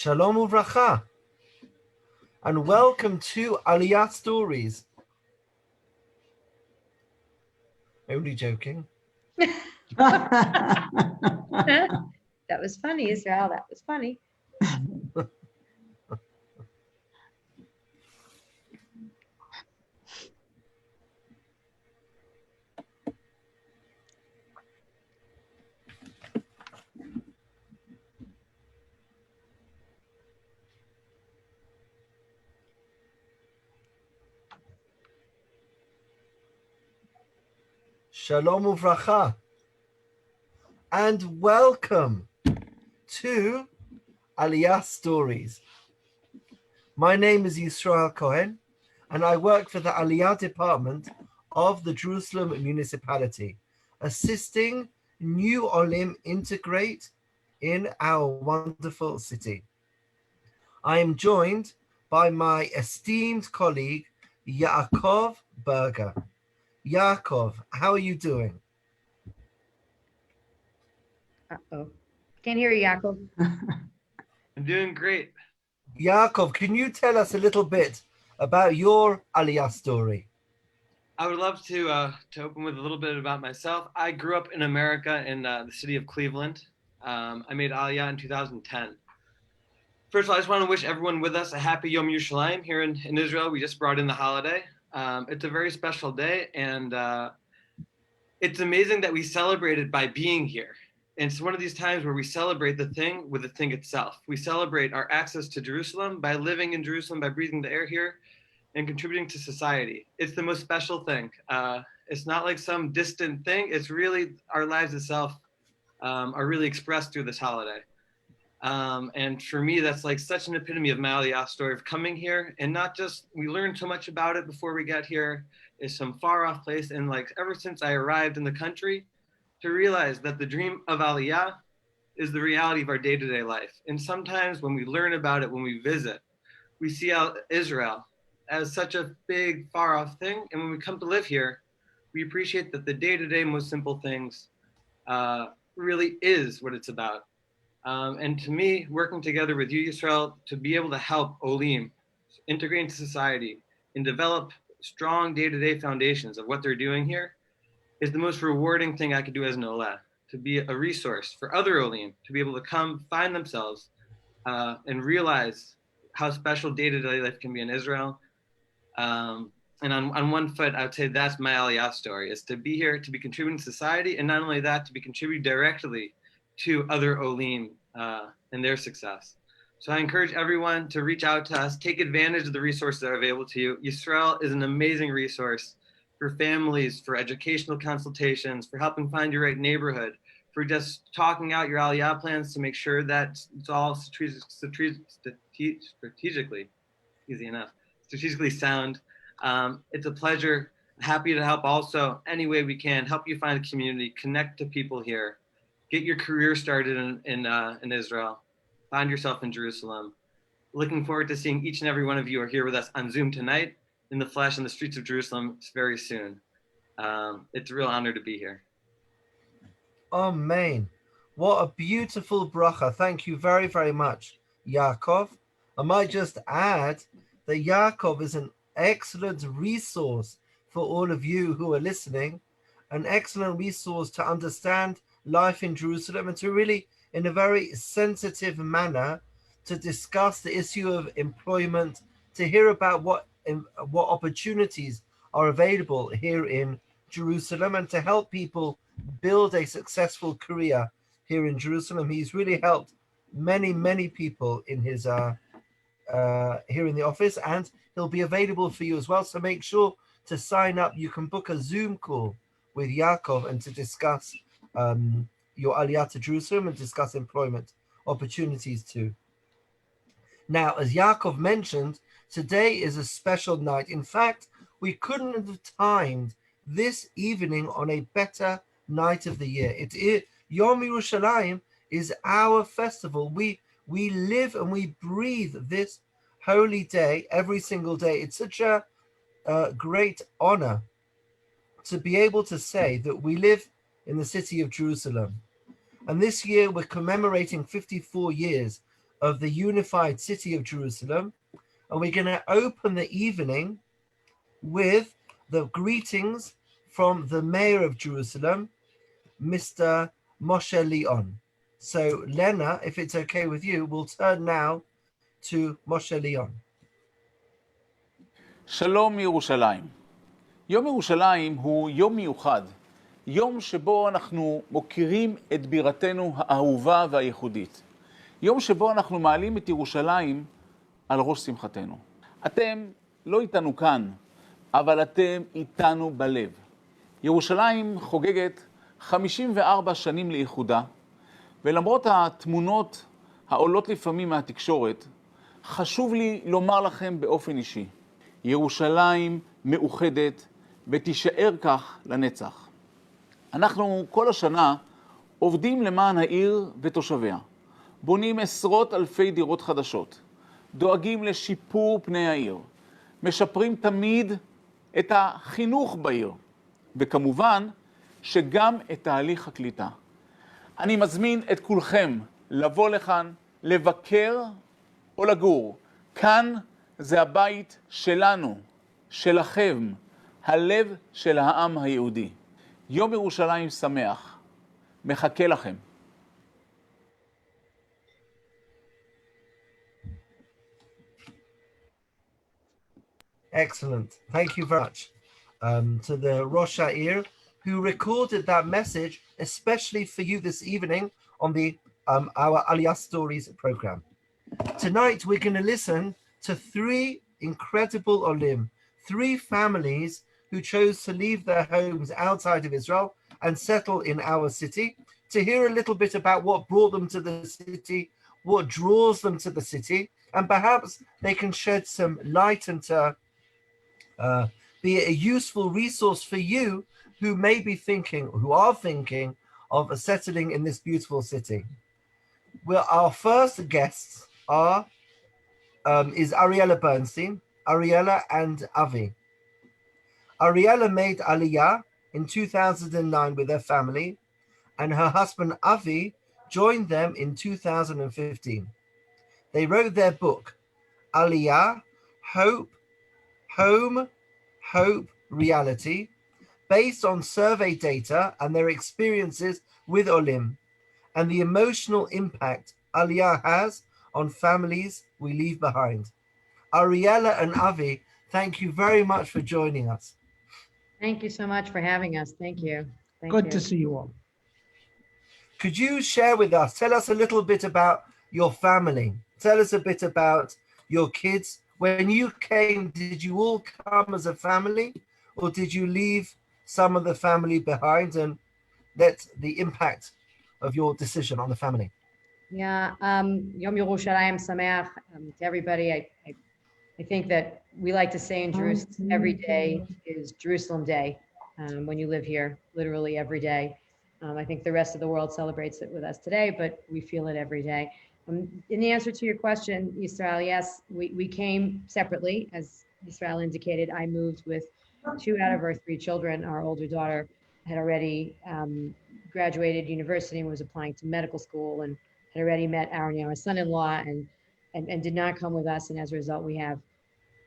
Shalom uvracha, and welcome to Aliya Stories. Only joking. That was funny, Israel. That was funny. Shalom uvracha, and welcome to Aliya Stories. My name is Yisrael Cohen, and I work for the Aliyah department of the Jerusalem Municipality, assisting new Olim integrate in our wonderful city. I am joined by my esteemed colleague, Yaakov Berger. Yaakov, how are you doing? Uh-oh. Can't hear you, Yaakov. I'm doing great. Yaakov, can you tell us a little bit about your Aliyah story? I would love to open with a little bit about myself. I grew up in America in the city of Cleveland. I made Aliyah in 2010. First of all, I just want to wish everyone with us a happy Yom Yerushalayim here in Israel. We just brought in the holiday. It's a very special day, and it's amazing that we celebrate it by being here. And it's one of these times where we celebrate the thing with the thing itself. We celebrate our access to Jerusalem by living in Jerusalem, by breathing the air here, and contributing to society. It's the most special thing. It's not like some distant thing. It's really our lives itself are really expressed through this holiday. And for me, that's like such an epitome of my Aliyah story of coming here, and not just, we learned so much about it before we got here. It's some far off place. And like ever since I arrived in the country, to realize that the dream of Aliyah is the reality of our day-to-day life. And sometimes when we learn about it, when we visit, we see Israel as such a big, far off thing. And when we come to live here, we appreciate that the day-to-day most simple things really is what it's about. And to me, working together with you, Yisrael, to be able to help Olim integrate into society and develop strong day-to-day foundations of what they're doing here is the most rewarding thing I could do as an Olah, to be a resource for other Olim, to be able to come find themselves and realize how special day-to-day life can be in Israel. And on one foot, I would say that's my Aliyah story, is to be here, to be contributing to society, and not only that, to be contributing directly to other Olim and their success. So I encourage everyone to reach out to us, take advantage of the resources that are available to you. Yisrael is an amazing resource for families, for educational consultations, for helping find your right neighborhood, for just talking out your Aliyah plans to make sure that it's all strategically, easy enough, strategically sound. It's a pleasure. Happy to help also any way we can, help you find a community, connect to people here, get your career started in Israel, find yourself in Jerusalem. Looking forward to seeing each and every one of you are here with us on Zoom tonight, in the flesh, on the streets of Jerusalem very soon. It's a real honor to be here. Amen. What a beautiful bracha. Thank you very, very much, Yaakov. I might just add that Yaakov is an excellent resource for all of you who are listening, an excellent resource to understand life in Jerusalem and to really, in a very sensitive manner, to discuss the issue of employment, to hear about what opportunities are available here in Jerusalem, and to help people build a successful career here in Jerusalem. He's really helped many, many people in his here in the office, and he'll be available for you as well. So make sure to sign up. You can book a Zoom call with Yaakov and to discuss your Aliyah to Jerusalem and discuss employment opportunities too. Now, as Yaakov mentioned, today is a special night. In fact, we couldn't have timed this evening on a better night of the year. Yom Yerushalayim is our festival. We live and we breathe this holy day every single day. It's such a great honor to be able to say that we live in the city of Jerusalem. And this year we're commemorating 54 years of the unified city of Jerusalem. And we're going to open the evening with the greetings from the mayor of Jerusalem, Mr. Moshe Leon. So Lena, if it's okay with you, we'll turn now to Moshe Leon. שלום מירושלים. יום ירושלים הוא יום מיוחד, יום שבו אנחנו מוקירים את בירתנו האהובה והייחודית. יום שבו אנחנו מעלים את ירושלים על ראש שמחתנו. אתם לא איתנו כאן, אבל אתם איתנו בלב. ירושלים חוגגת 54 שנים לאיחודה, ולמרות התמונות העולות לפעמים מהתקשורת, חשוב לי לומר לכם באופן אישי, ירושלים מאוחדת ותישאר כך לנצח. אנחנו כל השנה עובדים למען העיר ותושביה, בונים עשרות אלפי דירות חדשות, דואגים לשיפור פני העיר, משפרים תמיד את החינוך בעיר, וכמובן שגם את תהליך הקליטה. אני מזמין את כולכם לבוא לכאן, לבקר או לגור. כאן זה הבית שלנו, שלכם, הלב של העם היהודי. יום ירושלים שמח. מחכה לכם. Excellent. Thank you very much to the Rosh Ha'ir who recorded that message especially for you this evening on the our Aliya Stories program. Tonight we're going to listen to three incredible Olim, three families who chose to leave their homes outside of Israel and settle in our city, to hear a little bit about what brought them to the city, what draws them to the city, and perhaps they can shed some light and be a useful resource for you who may be thinking, who are thinking of settling in this beautiful city. Well, our first guests are is Ariella Bernstein, Ariella and Avi. Ariella made Aliyah in 2009 with her family, and her husband Avi joined them in 2015. They wrote their book, Aliyah, Hope, Home, Hope, Reality, based on survey data and their experiences with Olim and the emotional impact Aliyah has on families we leave behind. Ariella and Avi, thank you very much for joining us. Thank you so much for having us. Thank you. Good to see you all. Could you share with us, tell us a little bit about your family. Tell us a bit about your kids. When you came, did you all come as a family, or did you leave some of the family behind, and that's the impact of your decision on the family? Yeah, Yom Yerushalayim Sameach to everybody. I think that we like to say in Jerusalem, every day is Jerusalem Day when you live here, literally every day. I think the rest of the world celebrates it with us today, but we feel it every day. In the answer to your question, Israel, yes, we came separately. As Israel indicated, I moved with 2 out of our 3 children. Our older daughter had already graduated university and was applying to medical school, and had already met our son-in-law and did not come with us. And as a result, we have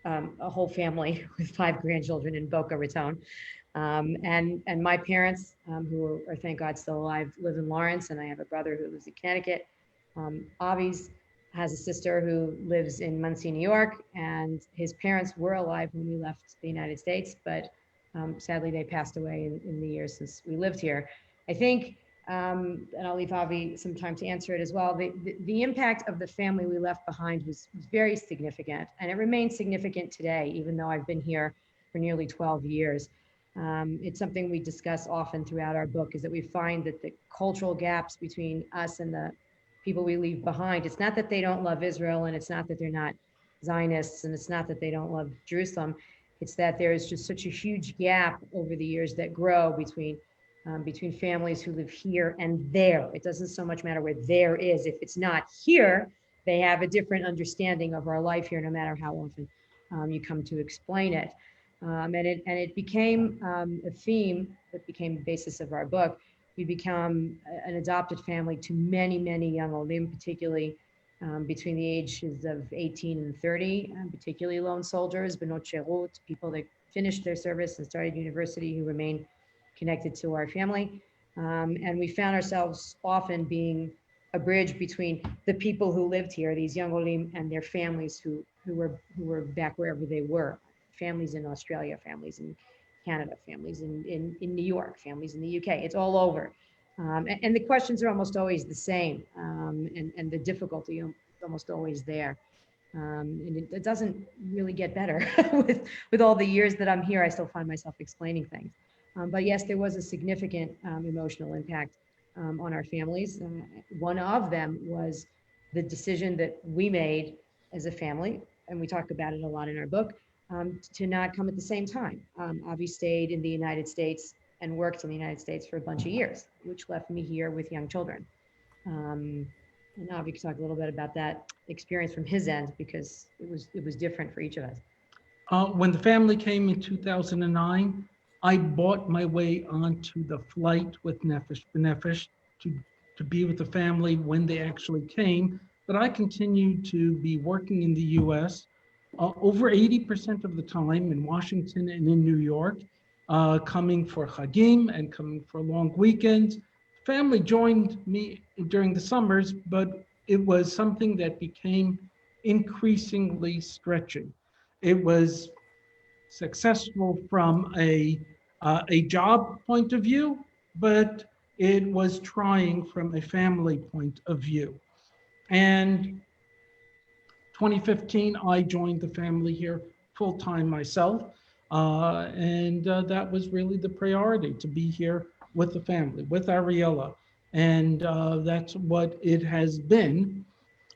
a whole family with 5 grandchildren in Boca Raton. And my parents, who are, thank God, still alive, live in Lawrence, and I have a brother who lives in Connecticut. Avi's has a sister who lives in Muncie, New York, and his parents were alive when we left the United States, but sadly they passed away in the years since we lived here. I think, and I'll leave Avi some time to answer it as well, the impact of the family we left behind was very significant, and it remains significant today, even though I've been here for nearly 12 years. It's something we discuss often throughout our book, is that we find that the cultural gaps between us and the people we leave behind, it's not that they don't love Israel, and it's not that they're not Zionists, and it's not that they don't love Jerusalem. It's that there is just such a huge gap over the years that grow between families who live here and there. It doesn't so much matter where there is. If it's not here, they have a different understanding of our life here, no matter how often you come to explain it. And it became a theme that became the basis of our book. We become an adopted family to many, many young Olim, particularly between the ages of 18 and 30, particularly lone soldiers, benot sherut, people that finished their service and started university who remain connected to our family. And we found ourselves often being a bridge between the people who lived here, these young Olim, and their families who were back wherever they were. Families in Australia, families in Canada, families in New York, families in the UK. It's all over. And the questions are almost always the same, and the difficulty is almost always there. And it doesn't really get better with all the years that I'm here. I still find myself explaining things. But yes, there was a significant emotional impact on our families. One of them was the decision that we made as a family, and we talk about it a lot in our book, to not come at the same time. Avi stayed in the United States and worked in the United States for a bunch of years, which left me here with young children. And Avi can talk a little bit about that experience from his end, because it was different for each of us. When the family came in 2009, I bought my way onto the flight with Nefesh B'Nefesh to be with the family when they actually came. But I continued to be working in the US over 80% of the time in Washington and in New York, coming for Chagim and coming for long weekends. Family joined me during the summers, but it was something that became increasingly stretching. It was successful from a job point of view, but it was trying from a family point of view. And 2015, I joined the family here full-time myself. And that was really the priority, to be here with the family, with Ariella. And that's what it has been.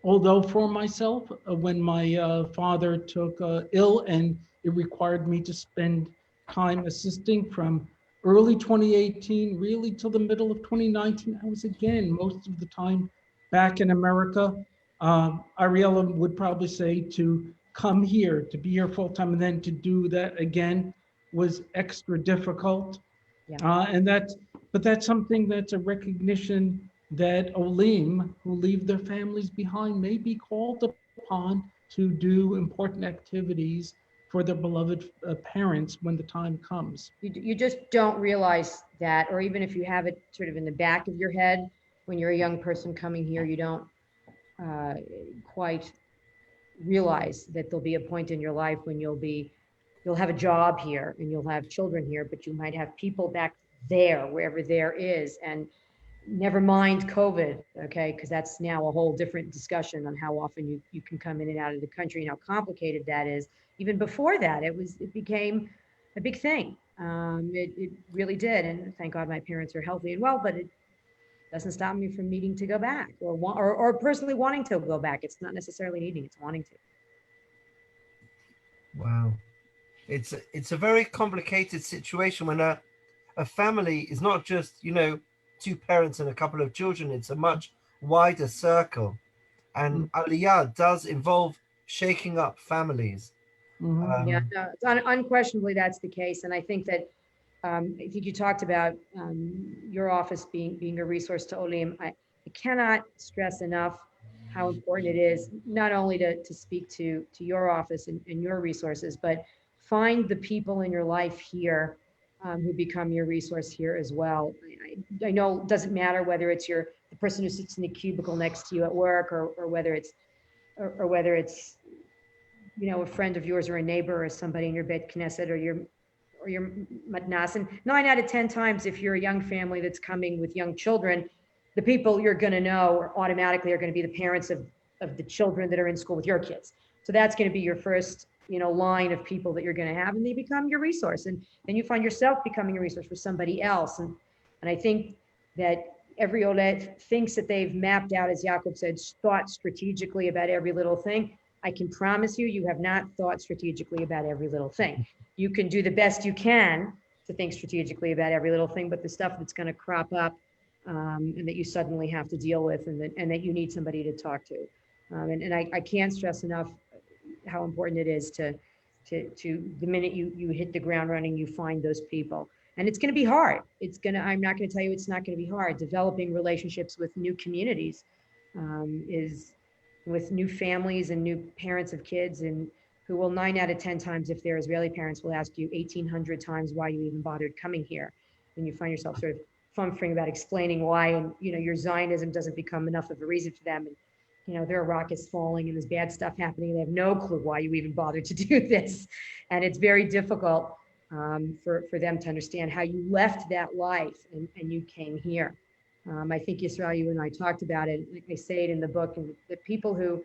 Although for myself, when my father took ill and it required me to spend time assisting from early 2018, really till the middle of 2019, I was again, most of the time back in America. Ariella would probably say to come here, to be here full time, and then to do that again was extra difficult. Yeah. But that's something that's a recognition that Olim who leave their families behind may be called upon to do important activities for their beloved parents when the time comes. You just don't realize that, or even if you have it sort of in the back of your head, when you're a young person coming here, you don't quite realize that there'll be a point in your life when you'll have a job here and you'll have children here, but you might have people back there, wherever there is. And never mind COVID, okay, because that's now a whole different discussion on how often you can come in and out of the country and how complicated that is. Even before that, it became a big thing. It really did, and thank God my parents are healthy and well, but it doesn't stop me from needing to go back, or personally wanting to go back. It's not necessarily needing, it's wanting to. Wow. It's a very complicated situation when a family is not just, two parents and a couple of children. It's a much wider circle. And Aliyah does involve shaking up families. Mm-hmm. Yeah, no, unquestionably that's the case. And I think that, I think you talked about your office being a resource to Olim. I cannot stress enough how important it is not only to speak to your office and your resources, but find the people in your life here who become your resource here as well. I know it doesn't matter whether it's the person who sits in the cubicle next to you at work, or whether it's a friend of yours or a neighbor or somebody in your Beit Knesset or your matnas. And 9 out of 10 times, if you're a young family that's coming with young children, the people you're going to know automatically are going to be the parents of the children that are in school with your kids. So that's going to be your first line of people that you're going to have, and they become your resource, and you find yourself becoming a resource for somebody else. And I think that every Olet thinks that they've mapped out, as Jacob said, thought strategically about every little thing. I can promise you have not thought strategically about every little thing. You can do the best you can to think strategically about every little thing, but the stuff that's going to crop up and that you suddenly have to deal with, and that you need somebody to talk to. And I can't stress enough how important it is to the minute you hit the ground running, you find those people. And it's going to be hard. I'm not going to tell you it's not going to be hard. Developing relationships with new communities with new families and new parents of kids, and who will 9 out of 10 times, if they're Israeli parents, will ask you 1,800 times why you even bothered coming here. And you find yourself sort of fumphing about explaining why, and your Zionism doesn't become enough of a reason for them. And their rock is falling and there's bad stuff happening. They have no clue why you even bothered to do this. And it's very difficult for them to understand how you left that life and you came here. I think, Yisrael, you and I talked about it. Like I say it in the book, and the people who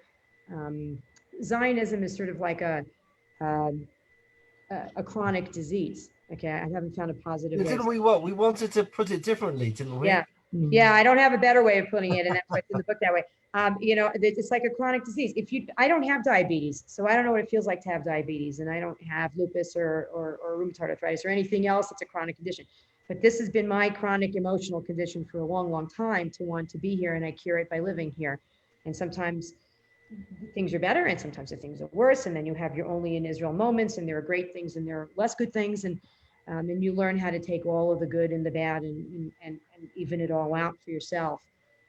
Zionism is sort of like a chronic disease. Okay, I haven't found a positive way. Didn't we what? We wanted to put it differently, didn't we? Yeah, yeah. I don't have a better way of putting it, and that's why it's in the book that way. It's like a chronic disease. I don't have diabetes, so I don't know what it feels like to have diabetes, and I don't have lupus or rheumatoid arthritis or anything else that's a chronic condition. But this has been my chronic emotional condition for a long, long time, to want to be here, and I cure it by living here. And sometimes things are better, and sometimes the things are worse, and then you have your only in Israel moments, and there are great things and there are less good things, and you learn how to take all of the good and the bad and even it all out for yourself,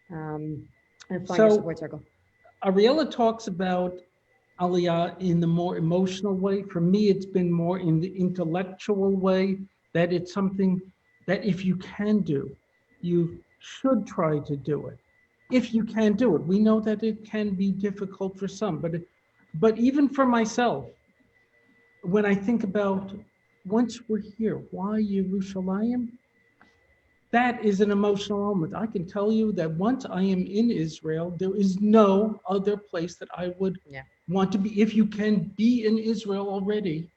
and find your support circle. Ariella talks about Aliyah in the more emotional way. For me, it's been more in the intellectual way, that it's something that if you can do, you should try to do it. If you can do it, we know that it can be difficult for some, but even for myself, when I think about once we're here, why Jerusalem? That is an emotional moment. I can tell you that once I am in Israel, there is no other place that I would want to be. If you can be in Israel already,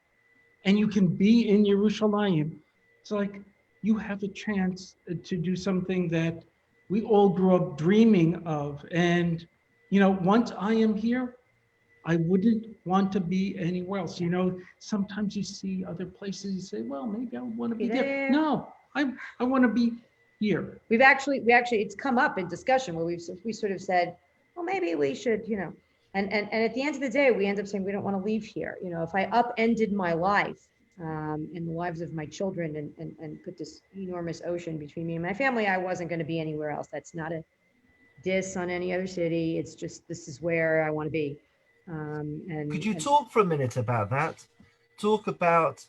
and you can be in Jerusalem, it's like you have a chance to do something that we all grew up dreaming of. And, once I am here, I wouldn't want to be anywhere else. Sometimes you see other places, you say, well, maybe I want to be there. No, I want to be here. We actually, it's come up in discussion where we sort of said, well, maybe we should, and at the end of the day, we end up saying we don't want to leave here. If I upended my life and the lives of my children and put this enormous ocean between me and my family, I wasn't going to be anywhere else. That's not a diss on any other city. It's just, this is where I want to be. Could you talk for a minute about that? Talk about,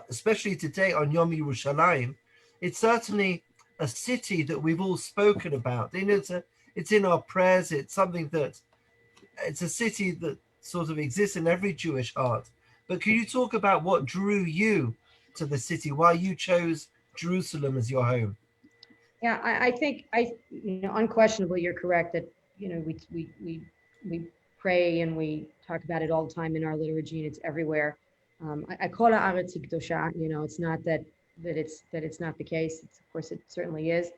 especially today on Yom Yerushalayim, it's certainly a city that we've all spoken about. It's in our prayers. It's it's a city that sort of exists in every Jewish heart. But can you talk about what drew you to the city, why you chose Jerusalem as your home? Yeah, I think unquestionably you're correct that we pray and we talk about it all the time in our liturgy, and it's everywhere. I call it Haaretz Kedusha. It's not that it's not the case. Of course, it certainly is.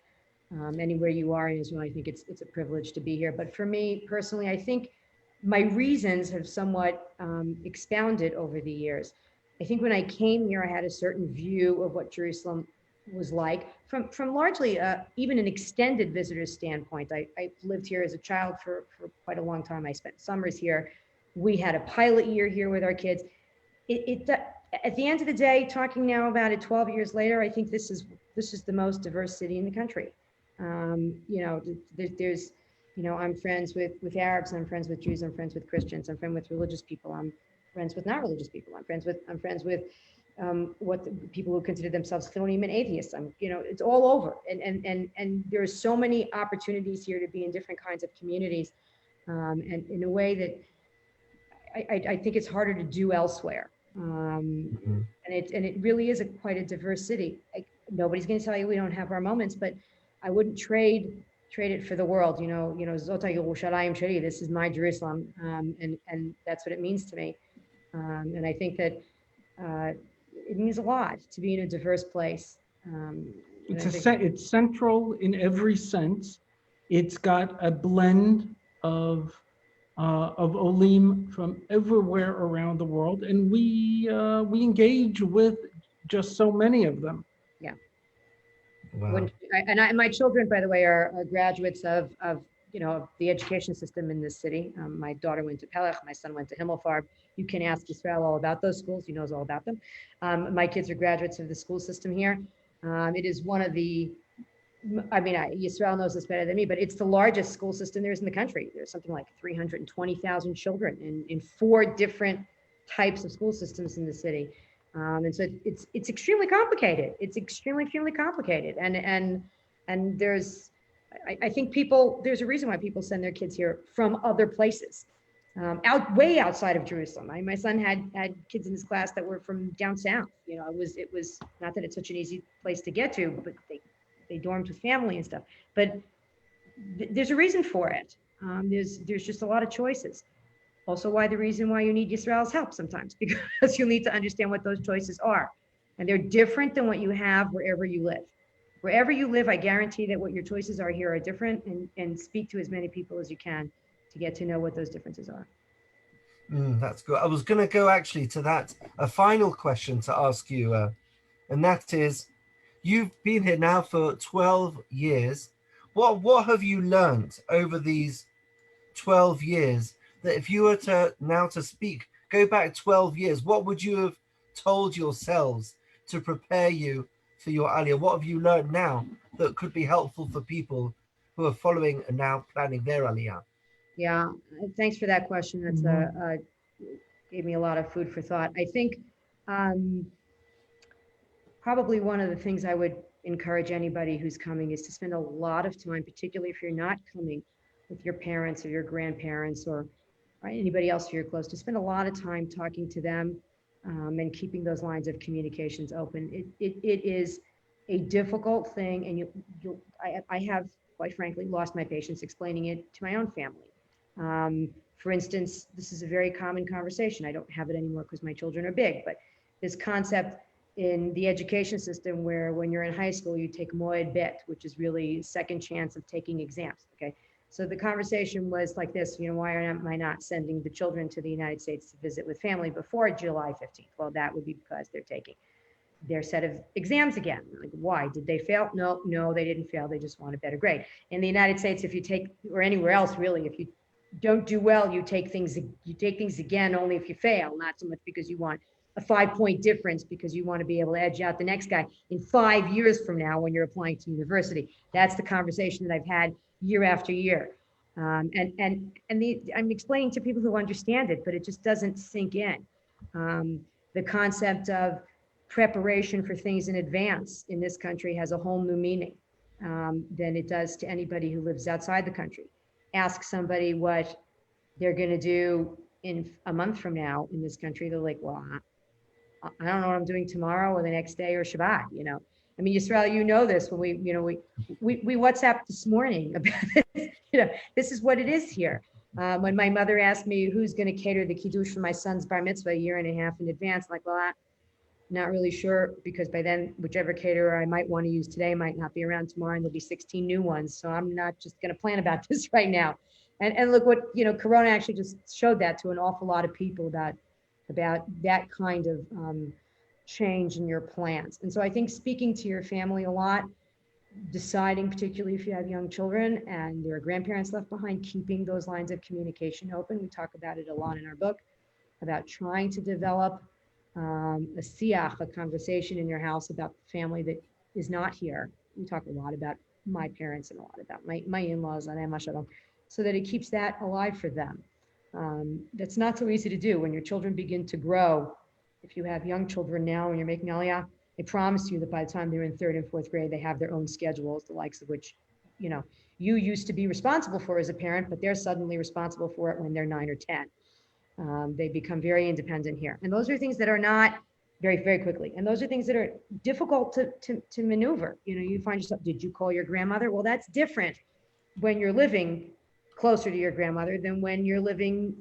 Anywhere you are in Israel, I think it's a privilege to be here. But for me personally, I think my reasons have somewhat expounded over the years. I think when I came here, I had a certain view of what Jerusalem was like from largely even an extended visitor's standpoint. I lived here as a child for quite a long time. I spent summers here. We had a pilot year here with our kids. At the end of the day, talking now about it 12 years later, I think this is the most diverse city in the country. There's I'm friends with Arabs, I'm friends with Jews, I'm friends with Christians, I'm friends with religious people, I'm friends with not religious people, I'm friends with people who consider themselves Chilonim and atheists. It's all over, and there's so many opportunities here to be in different kinds of communities, and in a way that I think it's harder to do elsewhere. And it really is quite a diverse city. Nobody's going to tell you we don't have our moments, but I wouldn't trade it for the world. Zota Yerushalayim Sheli, this is my Jerusalem, and that's what it means to me. And I think that it means a lot to be in a diverse place. It's central in every sense. It's got a blend of Olim from everywhere around the world, and we engage with just so many of them. Yeah. Wow. And my children, by the way, are graduates of the education system in this city. My daughter went to Pelech, my son went to Himmelfarb. You can ask Israel all about those schools. He knows all about them. My kids are graduates of the school system here. It is one of the I mean, Yisrael knows this better than me, but it's the largest school system there is in the country. There's something like 320,000 children in 4 different types of school systems in the city. And so it's extremely complicated. It's extremely complicated. And there's, I think there's a reason why people send their kids here from other places, way outside of Jerusalem. My son had kids in his class that were from down south. You know, it was not that it's such an easy place to get to, but they dormed with family and stuff. But there's a reason for it. There's just a lot of choices. Also, the reason why you need Yisrael's help sometimes, because you'll need to understand what those choices are. And they're different than what you have wherever you live. Wherever you live, I guarantee that what your choices are here are different, and speak to as many people as you can to get to know what those differences are. That's good. I was going to go actually to that, a final question to ask you, and that is, you've been here now for 12 years. What have you learned over these 12 years that if you were to go back 12 years, what would you have told yourselves to prepare you for your Aliyah? What have you learned now that could be helpful for people who are following and now planning their Aliyah? Yeah, thanks for that question. That's gave me a lot of food for thought. I think probably one of the things I would encourage anybody who's coming is to spend a lot of time, particularly if you're not coming with your parents or your grandparents or anybody else who you're close to, spend a lot of time talking to them and keeping those lines of communications open. It is a difficult thing, and I have, quite frankly, lost my patience explaining it to my own family. For instance, this is a very common conversation. I don't have it anymore because my children are big, but this concept in the education system where when you're in high school, you take moed bet, which is really second chance of taking exams, okay? So the conversation was like this, why am I not sending the children to the United States to visit with family before July 15th? Well, that would be because they're taking their set of exams again. Like, why? Did they fail? No, they didn't fail. They just want a better grade. In the United States, if you take, or anywhere else really, if you don't do well, you take things again only if you fail, not so much because you want a 5-point difference, because you want to be able to edge out the next guy in 5 years from now when you're applying to university. That's the conversation that I've had year after year. I'm explaining to people who understand it, but it just doesn't sink in. The concept of preparation for things in advance in this country has a whole new meaning than it does to anybody who lives outside the country. Ask somebody what they're going to do in a month from now in this country. They're like, well, I don't know what I'm doing tomorrow or the next day or Shabbat, I mean, Yisrael, this when we WhatsApped this morning about this, this is what it is here. When my mother asked me who's going to cater the kiddush for my son's bar mitzvah a year and a half in advance, I'm like, well, I'm not really sure, because by then, whichever caterer I might want to use today might not be around tomorrow, and there'll be 16 new ones. So I'm not just going to plan about this right now. And look what, Corona actually just showed that to an awful lot of people about that kind of change in your plans. And so I think speaking to your family a lot, deciding, particularly if you have young children and there are grandparents left behind, keeping those lines of communication open. We talk about it a lot in our book, about trying to develop a siach, a conversation in your house about the family that is not here. We talk a lot about my parents and a lot about my in-laws, so that it keeps that alive for them. That's not so easy to do when your children begin to grow. If you have young children now and you're making Aliyah, I promise you that by the time they're in 3rd and 4th grade, they have their own schedules, the likes of which, you used to be responsible for as a parent, but they're suddenly responsible for it when they're 9 or 10. They become very independent here. And those are things that are not very, very quickly. And those are things that are difficult to maneuver. You find yourself, did you call your grandmother? Well, that's different when you're living closer to your grandmother than when you're living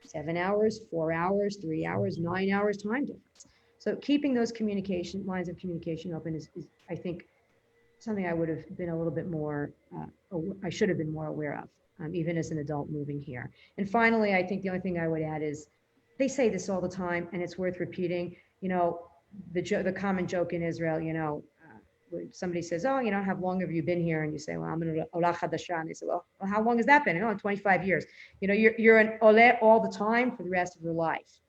7 hours, 4 hours, 3 hours, 9 hours time difference. So keeping those lines of communication open is I think, something I would have been a little bit more, I should have been more aware of, even as an adult moving here. And finally, I think the only thing I would add is, they say this all the time, and it's worth repeating. The common joke in Israel, when somebody says, oh, how long have you been here? And you say, well, I'm an olah chadasha. And they say, well, how long has that been? 25 years. You're an oleh all the time for the rest of your life.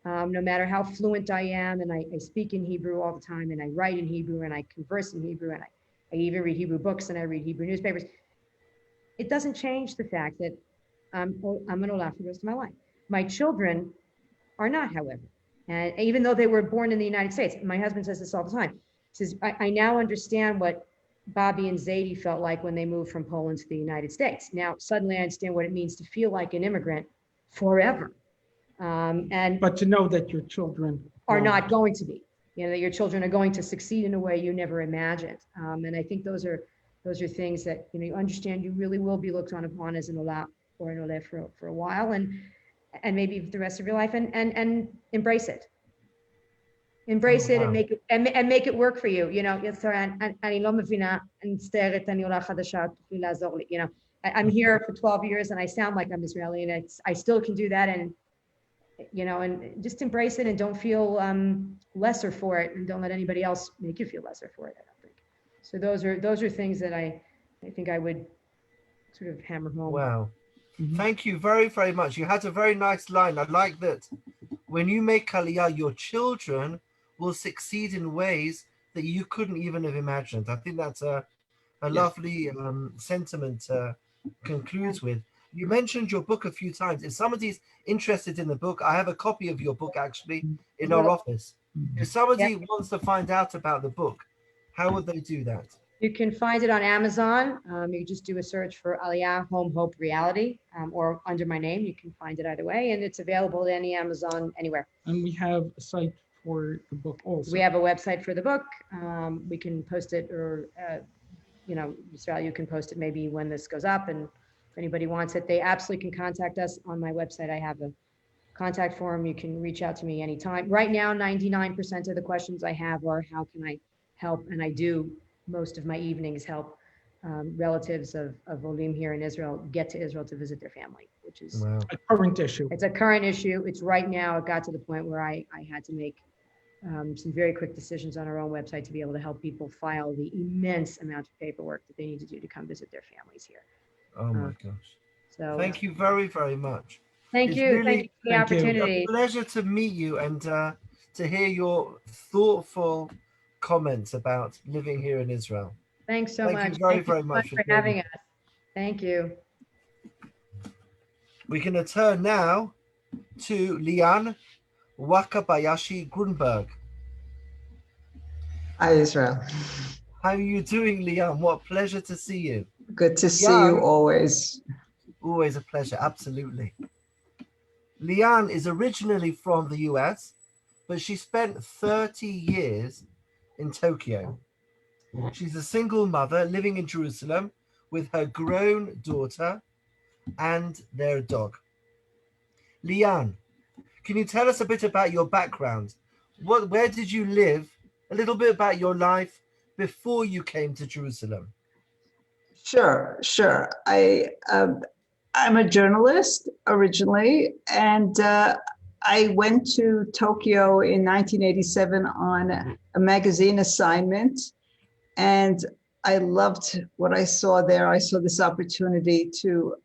No matter how fluent I am, and I speak in Hebrew all the time, and I write in Hebrew, and I converse in Hebrew, and I even read Hebrew books and I read Hebrew newspapers. It doesn't change the fact that I'm an Olah for the rest of my life. My children are not, however. And even though they were born in the United States, my husband says this all the time. He says, I now understand what Bobby and Zadie felt like when they moved from Poland to the United States. Now, suddenly I understand what it means to feel like an immigrant forever. But to know that your children are not going to be, that your children are going to succeed in a way you never imagined. And I think those are things that, you understand you really will be looked on upon as an Olah or an Oleh for a while, and maybe the rest of your life, and embrace it. Embrace it and make it and make it work for you. I'm here for 12 years and I sound like I'm Israeli, and I still can do that, and just embrace it and don't feel lesser for it, and don't let anybody else make you feel lesser for it. I don't think so. Those are things that I think I would sort of hammer home. Wow. Thank you very, very much. You had a very nice line. I like that. When you make Aliyah, your children will succeed in ways that you couldn't even have imagined. I think that's a lovely sentiment to conclude with. You mentioned your book a few times. If somebody's interested in the book, I have a copy of your book actually in our office. If somebody wants to find out about the book, how would they do that? You can find it on Amazon. You just do a search for Aliyah, Home, Hope, Reality, or under my name. You can find it either way, and it's available at any Amazon anywhere. And we have a site for the book also. We have a website for the book. We can post it, or Israel, you can post it maybe when this goes up, and if anybody wants it, they absolutely can contact us on my website. I have a contact form. You can reach out to me anytime. Right now, 99% of the questions I have are, how can I help? And I do most of my evenings help relatives of Olim here in Israel get to Israel to visit their family, which is a current issue. It's a current issue. It's right now. It got to the point where I had to make some very quick decisions on our own website to be able to help people file the immense amount of paperwork that they need to do to come visit their families here. Oh my gosh. So thank you very, very much. Thank you. Really, thank you for the opportunity. It's a pleasure to meet you and to hear your thoughtful comments about living here in Israel. Thanks so much. Thank you very much for having us. Thank you. We're going to turn now to Lian Wakabayashi Grunberg. Hi, Israel. How are you doing, Lian? What a pleasure to see you. Good to see you always. Always a pleasure, absolutely. Lian is originally from the US, but she spent 30 years in Tokyo. She's a single mother living in Jerusalem with her grown daughter and their dog. Lian, can you tell us a bit about your background? Where did you live? A little bit about your life before you came to Jerusalem. Sure. I'm a journalist originally, and I went to Tokyo in 1987 on a magazine assignment, and I loved what I saw there. I saw this opportunity to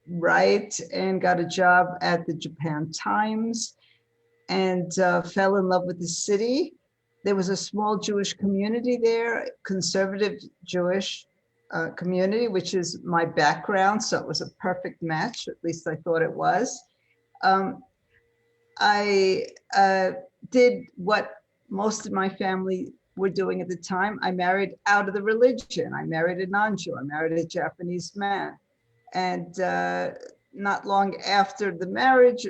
write and got a job at the Japan Times, and fell in love with the city. There was a small Jewish community there, conservative Jewish community, which is my background. So it was a perfect match, at least I thought it was. I did what most of my family were doing at the time. I married out of the religion. I married a non-Jew. I married a Japanese man. And not long after the marriage,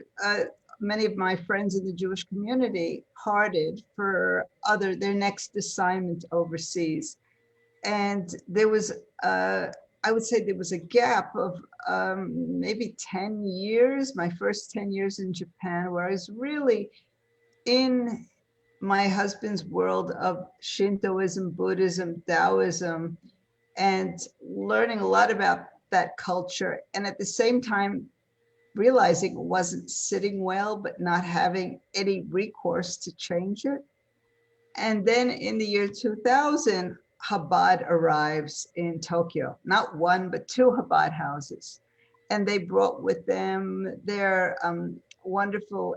many of my friends in the Jewish community parted for their next assignment overseas. And there was, I would say there was a gap of maybe 10 years, my first 10 years in Japan, where I was really in my husband's world of Shintoism, Buddhism, Taoism, and learning a lot about that culture. And at the same time, realizing it wasn't sitting well, but not having any recourse to change it. And then in the year 2000, Chabad arrives in Tokyo, not one, but two Chabad houses. And they brought with them their wonderful,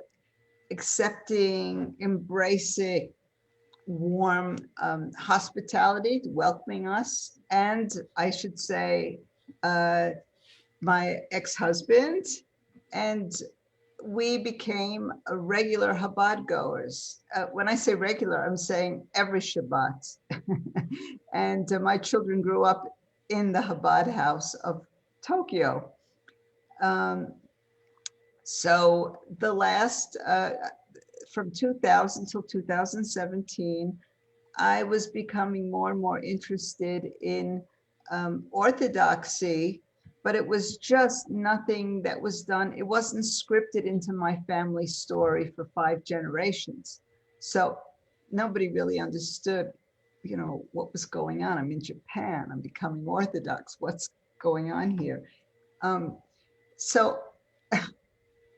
accepting, embracing warm hospitality, welcoming us. And I should say, my ex-husband, and we became regular Chabad goers. When I say regular, I'm saying every Shabbat. And my children grew up in the Chabad house of Tokyo. So the last, from 2000 till 2017, I was becoming more and more interested in orthodoxy, but it was just nothing that was done. It wasn't scripted into my family story for 5 generations. So nobody really understood, you know, what was going on. I'm in Japan, I'm becoming Orthodox. What's going on here? So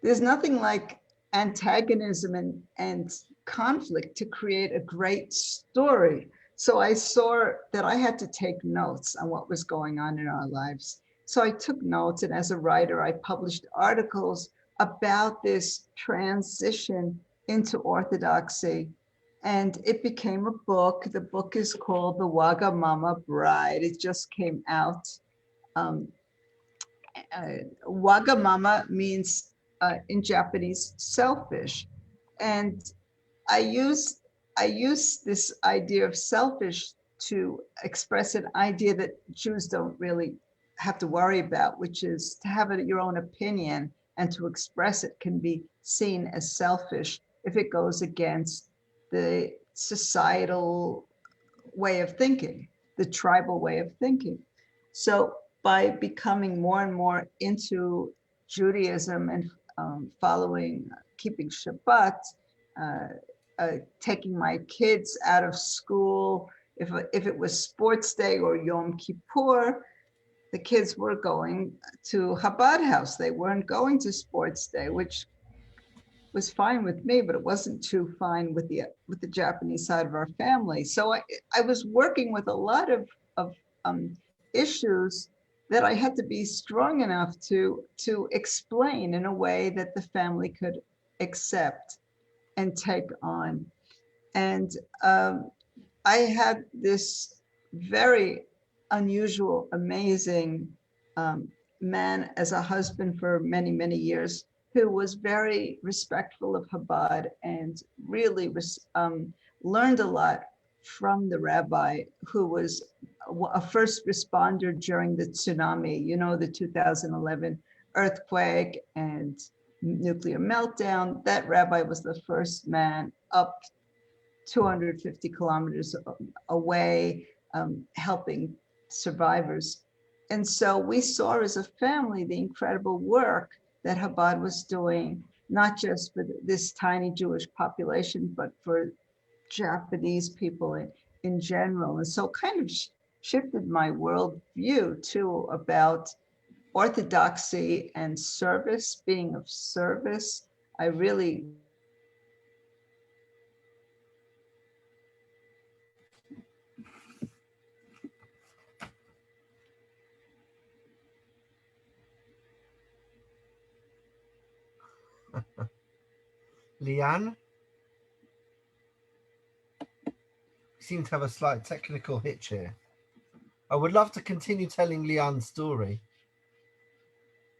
there's nothing like antagonism and conflict to create a great story. So I saw that I had to take notes on what was going on in our lives. So I took notes, and as a writer, I published articles about this transition into Orthodoxy. And it became a book. The book is called The Wagamama Bride. It just came out. Wagamama means in Japanese, selfish. And I use this idea of selfish to express an idea that Jews don't really have to worry about, which is to have your own opinion and to express it can be seen as selfish if it goes against the societal way of thinking, the tribal way of thinking. So by becoming more and more into Judaism and following, keeping Shabbat, taking my kids out of school, if it was sports day or Yom Kippur, the kids were going to Chabad house. They weren't going to sports day, which was fine with me, but it wasn't too fine with the Japanese side of our family. So I was working with a lot of issues that I had to be strong enough to explain in a way that the family could accept and take on. And I had this very unusual, amazing man as a husband for many, many years, who was very respectful of Chabad and really learned a lot from the rabbi, who was a first responder during the tsunami, you know, the 2011 earthquake and nuclear meltdown. That rabbi was the first man up 250 kilometers away, helping survivors. And so we saw as a family the incredible work that Chabad was doing, not just for this tiny Jewish population, but for Japanese people in general. And so kind of shifted my worldview too about orthodoxy and service, being of service. I really Leanne? We seem to have a slight technical hitch here. I would love to continue telling Leanne's story,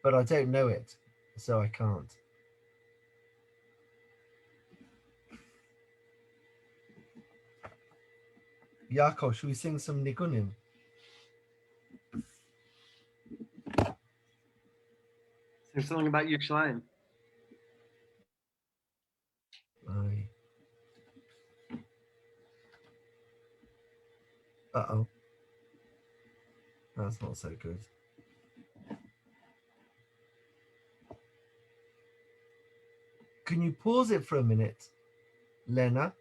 but I don't know it, so I can't. Yaakov, should we sing some nigunim? There's something about Yerushalayim. Aye. Uh-oh. That's not so good. Can you pause it for a minute, Lena?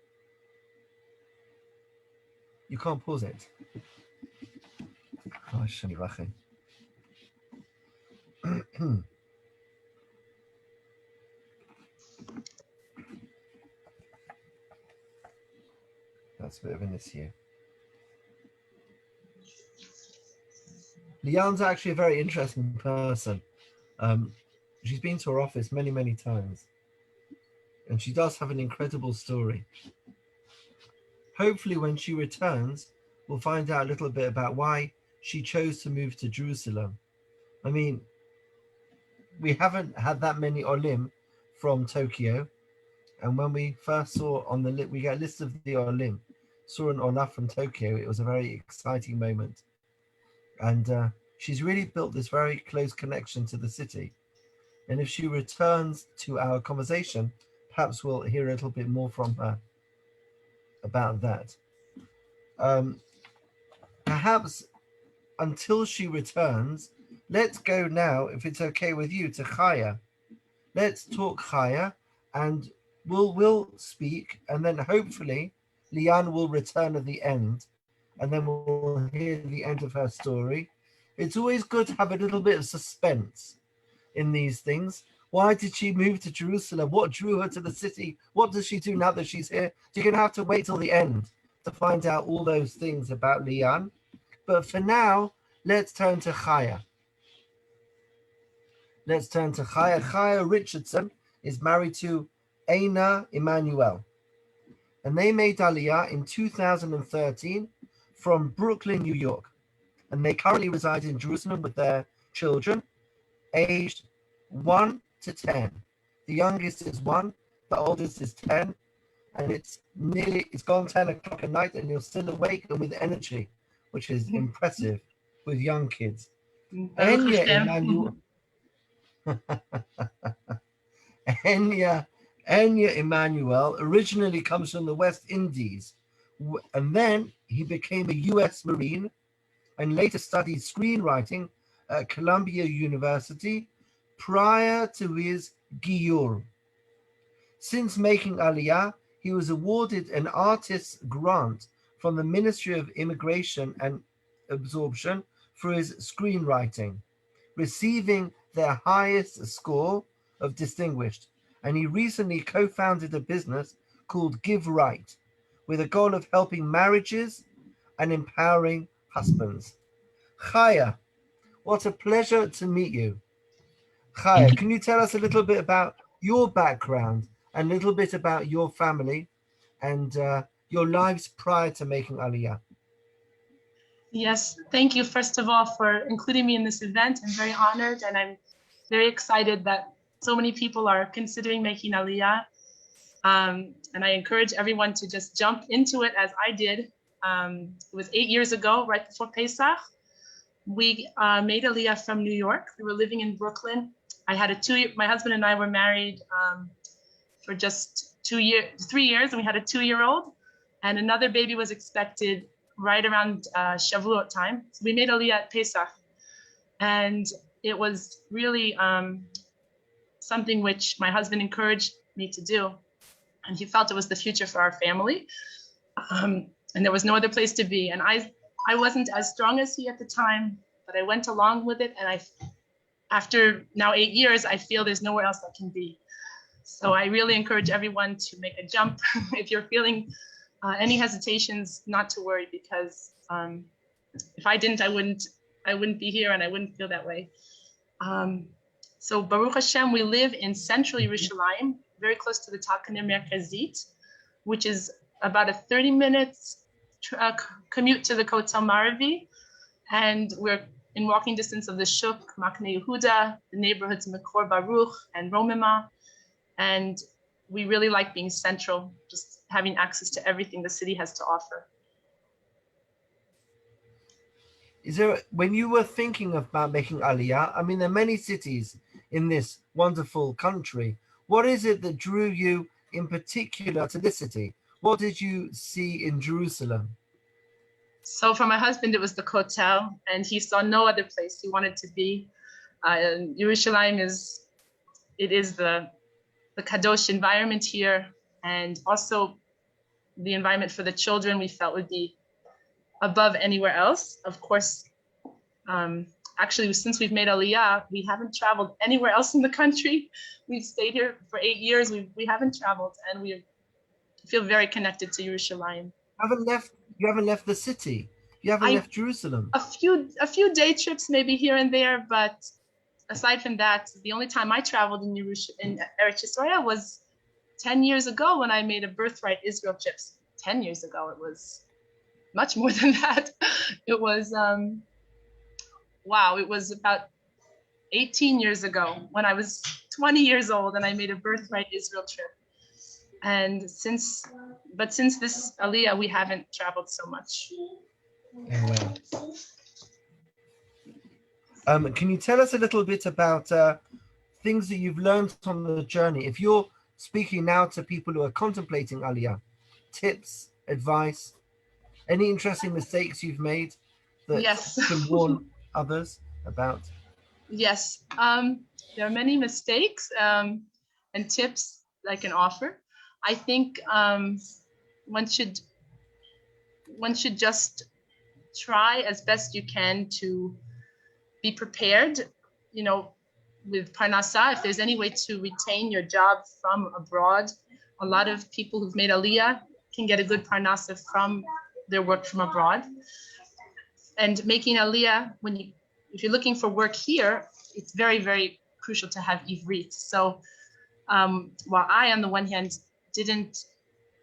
You can't pause it. Oh, shani vachim. That's a bit of an issue. Leanne's actually a very interesting person. She's been to our office many, many times. And she does have an incredible story. hopefully when she returns, we'll find out a little bit about why she chose to move to Jerusalem. I mean, we haven't had that many Olim from Tokyo. And when we first saw on the list, we got a list of the Olim, saw an Ola from Tokyo. It was a very exciting moment. And she's really built this very close connection to the city. And if she returns to our conversation, perhaps we'll hear a little bit more from her about that. Perhaps until she returns, let's go now, if it's okay with you, to Chaya. Let's talk Chaya, and we'll speak, and then hopefully Lian will return at the end, and then we'll hear the end of her story. It's always good to have a little bit of suspense in these things. Why did she move to Jerusalem? What drew her to the city? What does she do now that she's here? You're going to have to wait till the end to find out all those things about Lian. But for now, let's turn to Chaya. Let's turn to Chaya. Chaya Richardson is married to Aina Emmanuel. And they made Aliyah in 2013 from Brooklyn, New York. And they currently reside in Jerusalem with their children, aged 1 to 10. The youngest is 1, the oldest is 10. And it's gone 10 o'clock at night and you're still awake and with energy, which is impressive with young kids. Enya Emmanuel originally comes from the West Indies, and then he became a US Marine and later studied screenwriting at Columbia University prior to his Giyur. Since making Aliyah, he was awarded an artist's grant from the Ministry of Immigration and Absorption for his screenwriting, receiving their highest score of distinguished. And he recently co-founded a business called Give Right, with a goal of helping marriages and empowering husbands. Chaya, what a pleasure to meet you. Chaya, can you tell us a little bit about your background and a little bit about your family and your lives prior to making Aliyah? Yes, thank you, first of all, for including me in this event. I'm very honored, and I'm very excited that so many people are considering making Aliyah. And I encourage everyone to just jump into it as I did. It was 8 years ago, right before Pesach. We made Aliyah from New York. We were living in Brooklyn. I had my husband and I were married for just 3 years, and we had a 2-year-old, and another baby was expected right around Shavuot time. So we made Aliyah at Pesach, and it was really something which my husband encouraged me to do, and he felt it was the future for our family, and there was no other place to be. And I wasn't as strong as he at the time, but I went along with it, and after now 8 years, I feel there's nowhere else I can be. So I really encourage everyone to make a jump. If you're feeling any hesitations, not to worry, because if I didn't, I wouldn't be here, and I wouldn't feel that way. So Baruch Hashem, we live in central Jerusalem, very close to the Takane Merkazit, which is about a 30 minutes commute to the Kotel Maravi, and we're in walking distance of the Shuk, Makne Yehuda, the neighborhoods Mekor Baruch and Romema, and we really like being central, just having access to everything the city has to offer. Is there, when you were thinking about making Aliyah, I mean, there are many cities in this wonderful country. What is it that drew you in particular to this city? What did you see in Jerusalem? So for my husband, it was the Kotel, and he saw no other place he wanted to be. Jerusalem is the Kadosh environment here, and also the environment for the children we felt would be above anywhere else. Of course, actually, since we've made Aliyah, we haven't traveled anywhere else in the country. We've stayed here for 8 years. We haven't traveled, and we feel very connected to Jerusalem. You haven't left the city. You haven't left Jerusalem. A few day trips maybe here and there, but aside from that, the only time I traveled in Eretz Israel was 10 years ago when I made a Birthright Israel trips. 10 years ago. It was much more than that. It was, wow, it was about 18 years ago when I was 20 years old and I made a birthright Israel trip. And since this Aliyah, we haven't traveled so much. Oh, wow. Can you tell us a little bit about things that you've learned on the journey? If you're speaking now to people who are contemplating Aliyah, tips, advice, any interesting mistakes you've made that Yes. you can warn others about? Yes, there are many mistakes and tips that I can offer. I think one should just try as best you can to be prepared, you know, with Parnasa. If there's any way to retain your job from abroad, a lot of people who've made Aliyah can get a good Parnasa from their work from abroad. And making Aliyah, if you're looking for work here, it's very, very crucial to have Ivrit. So while I, on the one hand,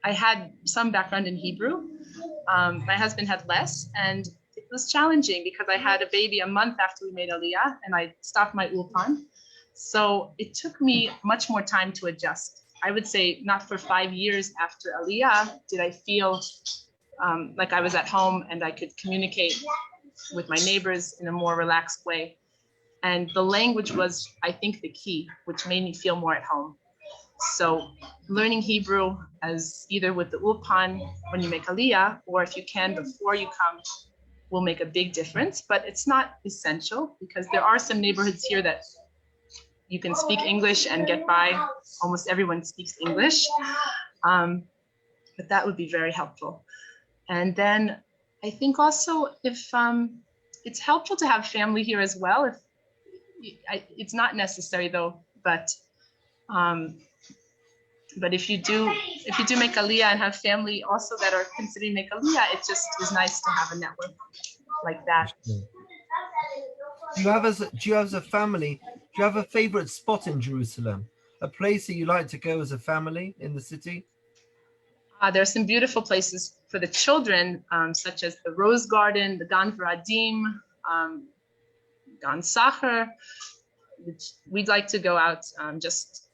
I had some background in Hebrew, my husband had less, and it was challenging because I had a baby a month after we made Aliyah and I stopped my ulpan. So it took me much more time to adjust. I would say not for 5 years after Aliyah did I feel like I was at home and I could communicate with my neighbors in a more relaxed way. And the language was, I think, the key, which made me feel more at home. So learning Hebrew as either with the ulpan when you make Aliyah, or if you can before you come, will make a big difference. But it's not essential because there are some neighborhoods here that you can speak English and get by. Almost everyone speaks English. But that would be very helpful. And then I think also if it's helpful to have family here as well. It's not necessary though, but if you do make Aliyah and have family also that are considering make Aliyah, it just is nice to have a network like that. Do you have as a family, do you have a favorite spot in Jerusalem? A place that you like to go as a family in the city? There are some beautiful places for the children, such as the Rose Garden, the Gan Veradim, Gan Sacher, which we'd like to go out just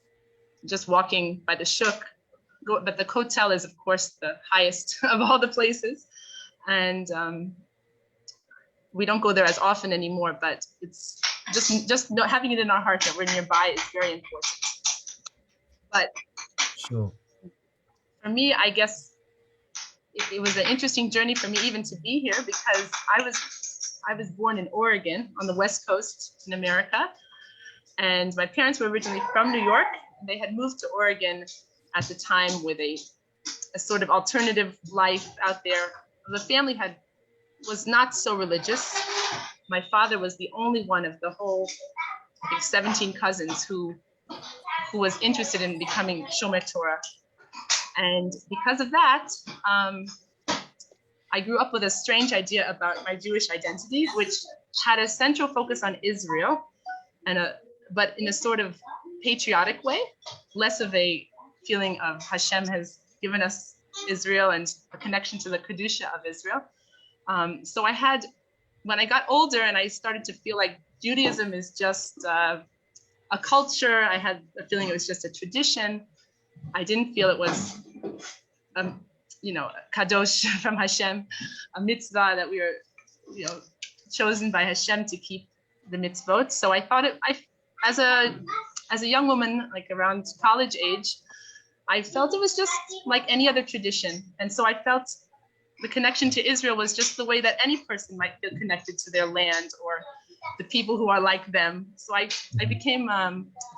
walking by the shuk. But the Kotel is, of course, the highest of all the places. And we don't go there as often anymore, but it's just having it in our heart that we're nearby is very important. But sure. For me, I guess it was an interesting journey for me even to be here because I was born in Oregon on the West Coast in America. And my parents were originally from New York. They had moved to Oregon at the time with a sort of alternative life out there. The family was not so religious. My father was the only one of the whole, I think, 17 cousins who was interested in becoming Shomer Torah. And because of that, I grew up with a strange idea about my Jewish identity, which had a central focus on Israel, but in a sort of patriotic way, less of a feeling of Hashem has given us Israel and a connection to the Kedusha of Israel. So when I got older and I started to feel like Judaism is just a culture, I had a feeling it was just a tradition. I didn't feel it was, kadosh from Hashem, a mitzvah that we were, chosen by Hashem to keep the mitzvot. So I thought as a young woman, like around college age, I felt it was just like any other tradition. And so I felt the connection to Israel was just the way that any person might feel connected to their land or the people who are like them. So I became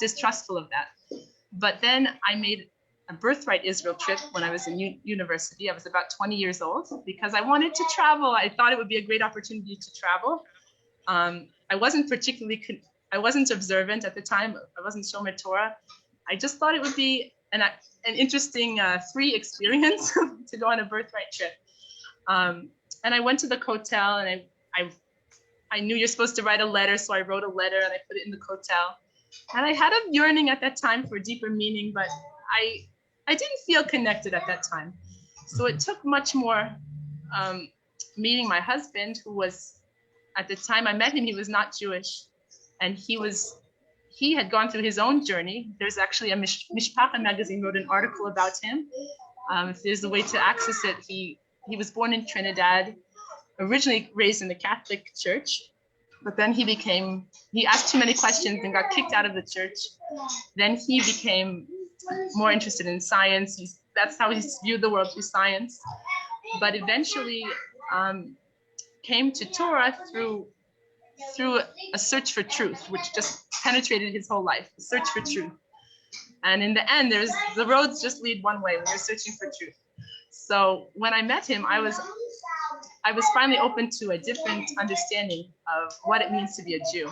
distrustful of that. But then I made a birthright Israel trip when I was in university. I was about 20 years old because I wanted to travel. I thought it would be a great opportunity to travel. I wasn't observant at the time. I wasn't Shomer Torah. I just thought it would be an interesting free experience to go on a birthright trip. And I went to the Kotel and I knew you're supposed to write a letter. So I wrote a letter and I put it in the Kotel. And I had a yearning at that time for deeper meaning, but I didn't feel connected at that time. So it took much more meeting my husband, who was, at the time I met him, he was not Jewish, and he had gone through his own journey. There's actually a Mishpacha magazine wrote an article about him. If there's a way to access it, he was born in Trinidad, originally raised in the Catholic Church, but then he asked too many questions and got kicked out of the church. Then he became more interested in science. That's how he viewed the world, through science. But eventually came to Torah through a search for truth, which just penetrated his whole life, a search for truth. And in the end, the roads just lead one way when you're searching for truth. So when I met him, I was finally open to a different understanding of what it means to be a Jew.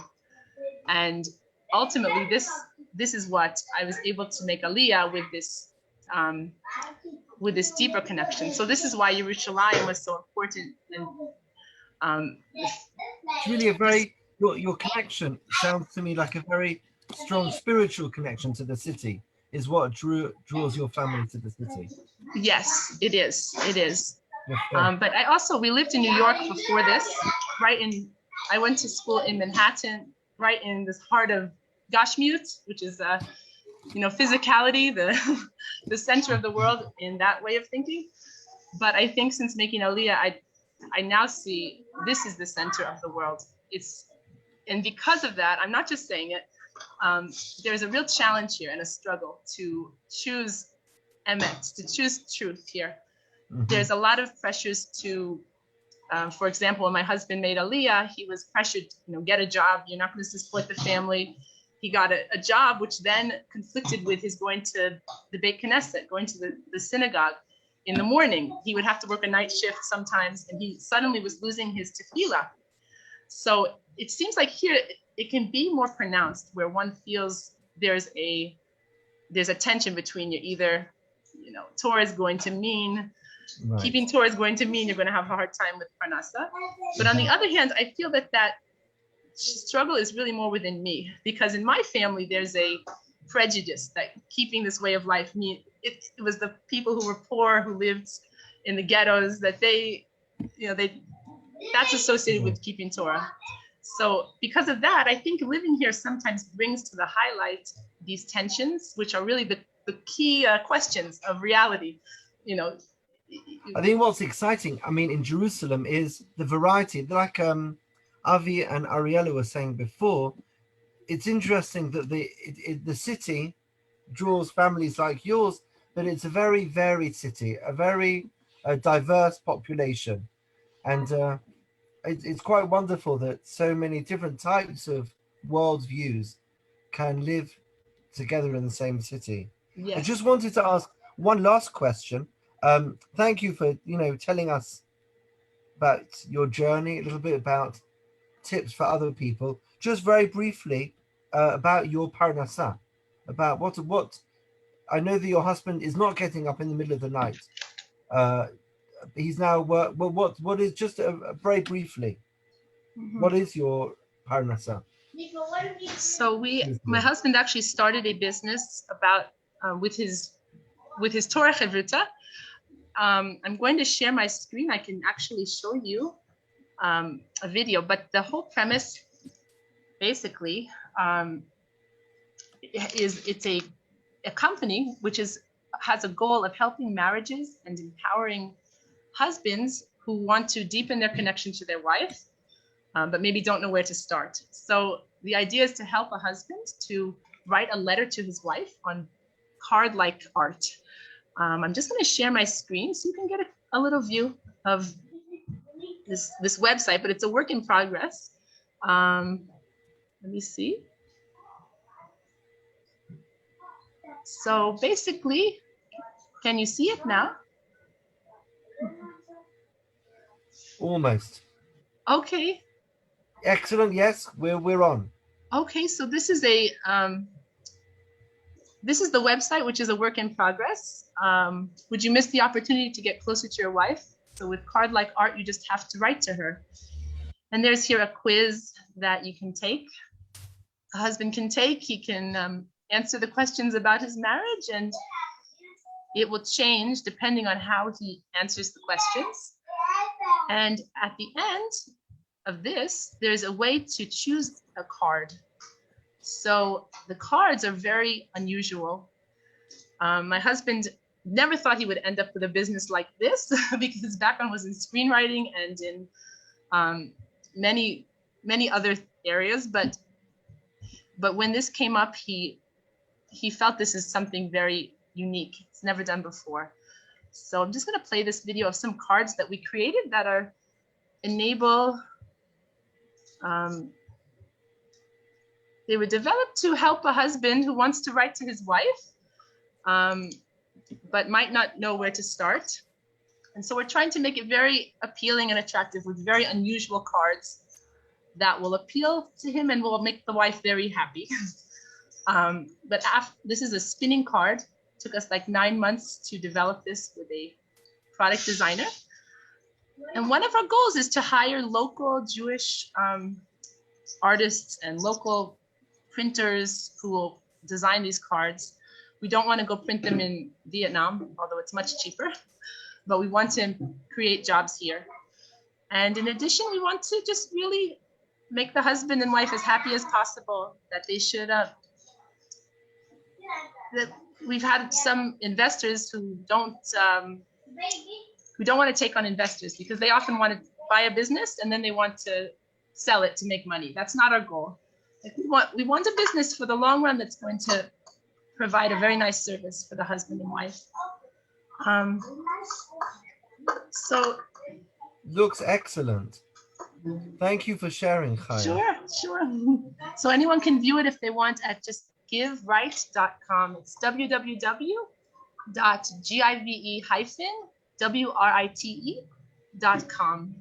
And ultimately, this is what I was able to make Aliyah with this deeper connection. So this is why Jerusalem was so important. And it's really your connection sounds to me like a very strong spiritual connection to the city is what draws your family to the city. Yes, it is. It is. Yeah. But we lived in New York before this, I went to school in Manhattan, right in this heart of Gashmiut, which is, physicality, the center of the world in that way of thinking. But I think since making Aliyah, I now see this is the center of the world. And because of that, I'm not just saying it, there's a real challenge here and a struggle to choose emet, to choose truth here. Mm-hmm. There's a lot of pressures to, for example, when my husband made Aliyah, he was pressured, get a job. You're not going to support the family. He got a job, which then conflicted with his going to the Beit Knesset, going to the synagogue in the morning. He would have to work a night shift sometimes, and he suddenly was losing his tefillah. So it seems like here it can be more pronounced, where one feels there's a tension between you. Either, Torah is going to mean, right. Keeping Torah is going to mean you're going to have a hard time with parnassa. But on the other hand, I feel that struggle is really more within me, because in my family there's a prejudice that keeping this way of life it was the people who were poor, who lived in the ghettos, that that's associated with keeping Torah. So because of that, I think living here sometimes brings to the highlight these tensions, which are really the key questions of reality. I think what's exciting, in Jerusalem, is the variety. Like Avi and Ariella were saying before, it's interesting that the city draws families like yours, but it's a very varied city, a very diverse population. And it's quite wonderful that so many different types of worldviews can live together in the same city. Yes. I just wanted to ask one last question. Thank you for telling us about your journey, a little bit about tips for other people. Just very briefly about your parnassa, about what I know that your husband is not getting up in the middle of the night. He's now what is, just very briefly, mm-hmm. What is your parnassa? So my husband actually started a business about with his Torah Chevruta. I'm going to share my screen. I can actually show you a video, but the whole premise basically is it's a company which has a goal of helping marriages and empowering husbands who want to deepen their connection to their wife, but maybe don't know where to start. So the idea is to help a husband to write a letter to his wife on card-like art. I'm just going to share my screen so you can get a little view of this website, but it's a work in progress. Let me see. So basically, can you see it now? Almost. Okay. Excellent. Yes, we're on. Okay, so this is the website, which is a work in progress. Would you miss the opportunity to get closer to your wife? So with card-like art, you just have to write to her. And there's here a quiz that you can take. A husband can take. He can answer the questions about his marriage, and it will change depending on how he answers the questions. And at the end of this, there's a way to choose a card. So the cards are very unusual. My husband never thought he would end up with a business like this because his background was in screenwriting and in many other areas. But when this came up, he felt this is something very unique. It's never done before. So I'm just going to play this video of some cards that we created that are enable. They were developed to help a husband who wants to write to his wife, but might not know where to start. And so we're trying to make it very appealing and attractive with very unusual cards that will appeal to him and will make the wife very happy. But this is a spinning card. It took us like 9 months to develop this with a product designer. And one of our goals is to hire local Jewish artists and local printers who will design these cards. We don't want to go print them in Vietnam, although it's much cheaper, but we want to create jobs here. And in addition, we want to just really make the husband and wife as happy as possible, that they should, that we've had some investors who don't want to take on investors because they often want to buy a business and then they want to sell it to make money. That's not our goal. Like we want a business for the long run that's going to provide a very nice service for the husband and wife. So looks excellent. Thank you for sharing, Chaya. Sure. So anyone can view it if they want at just giveright.com. It's www.give-write.com.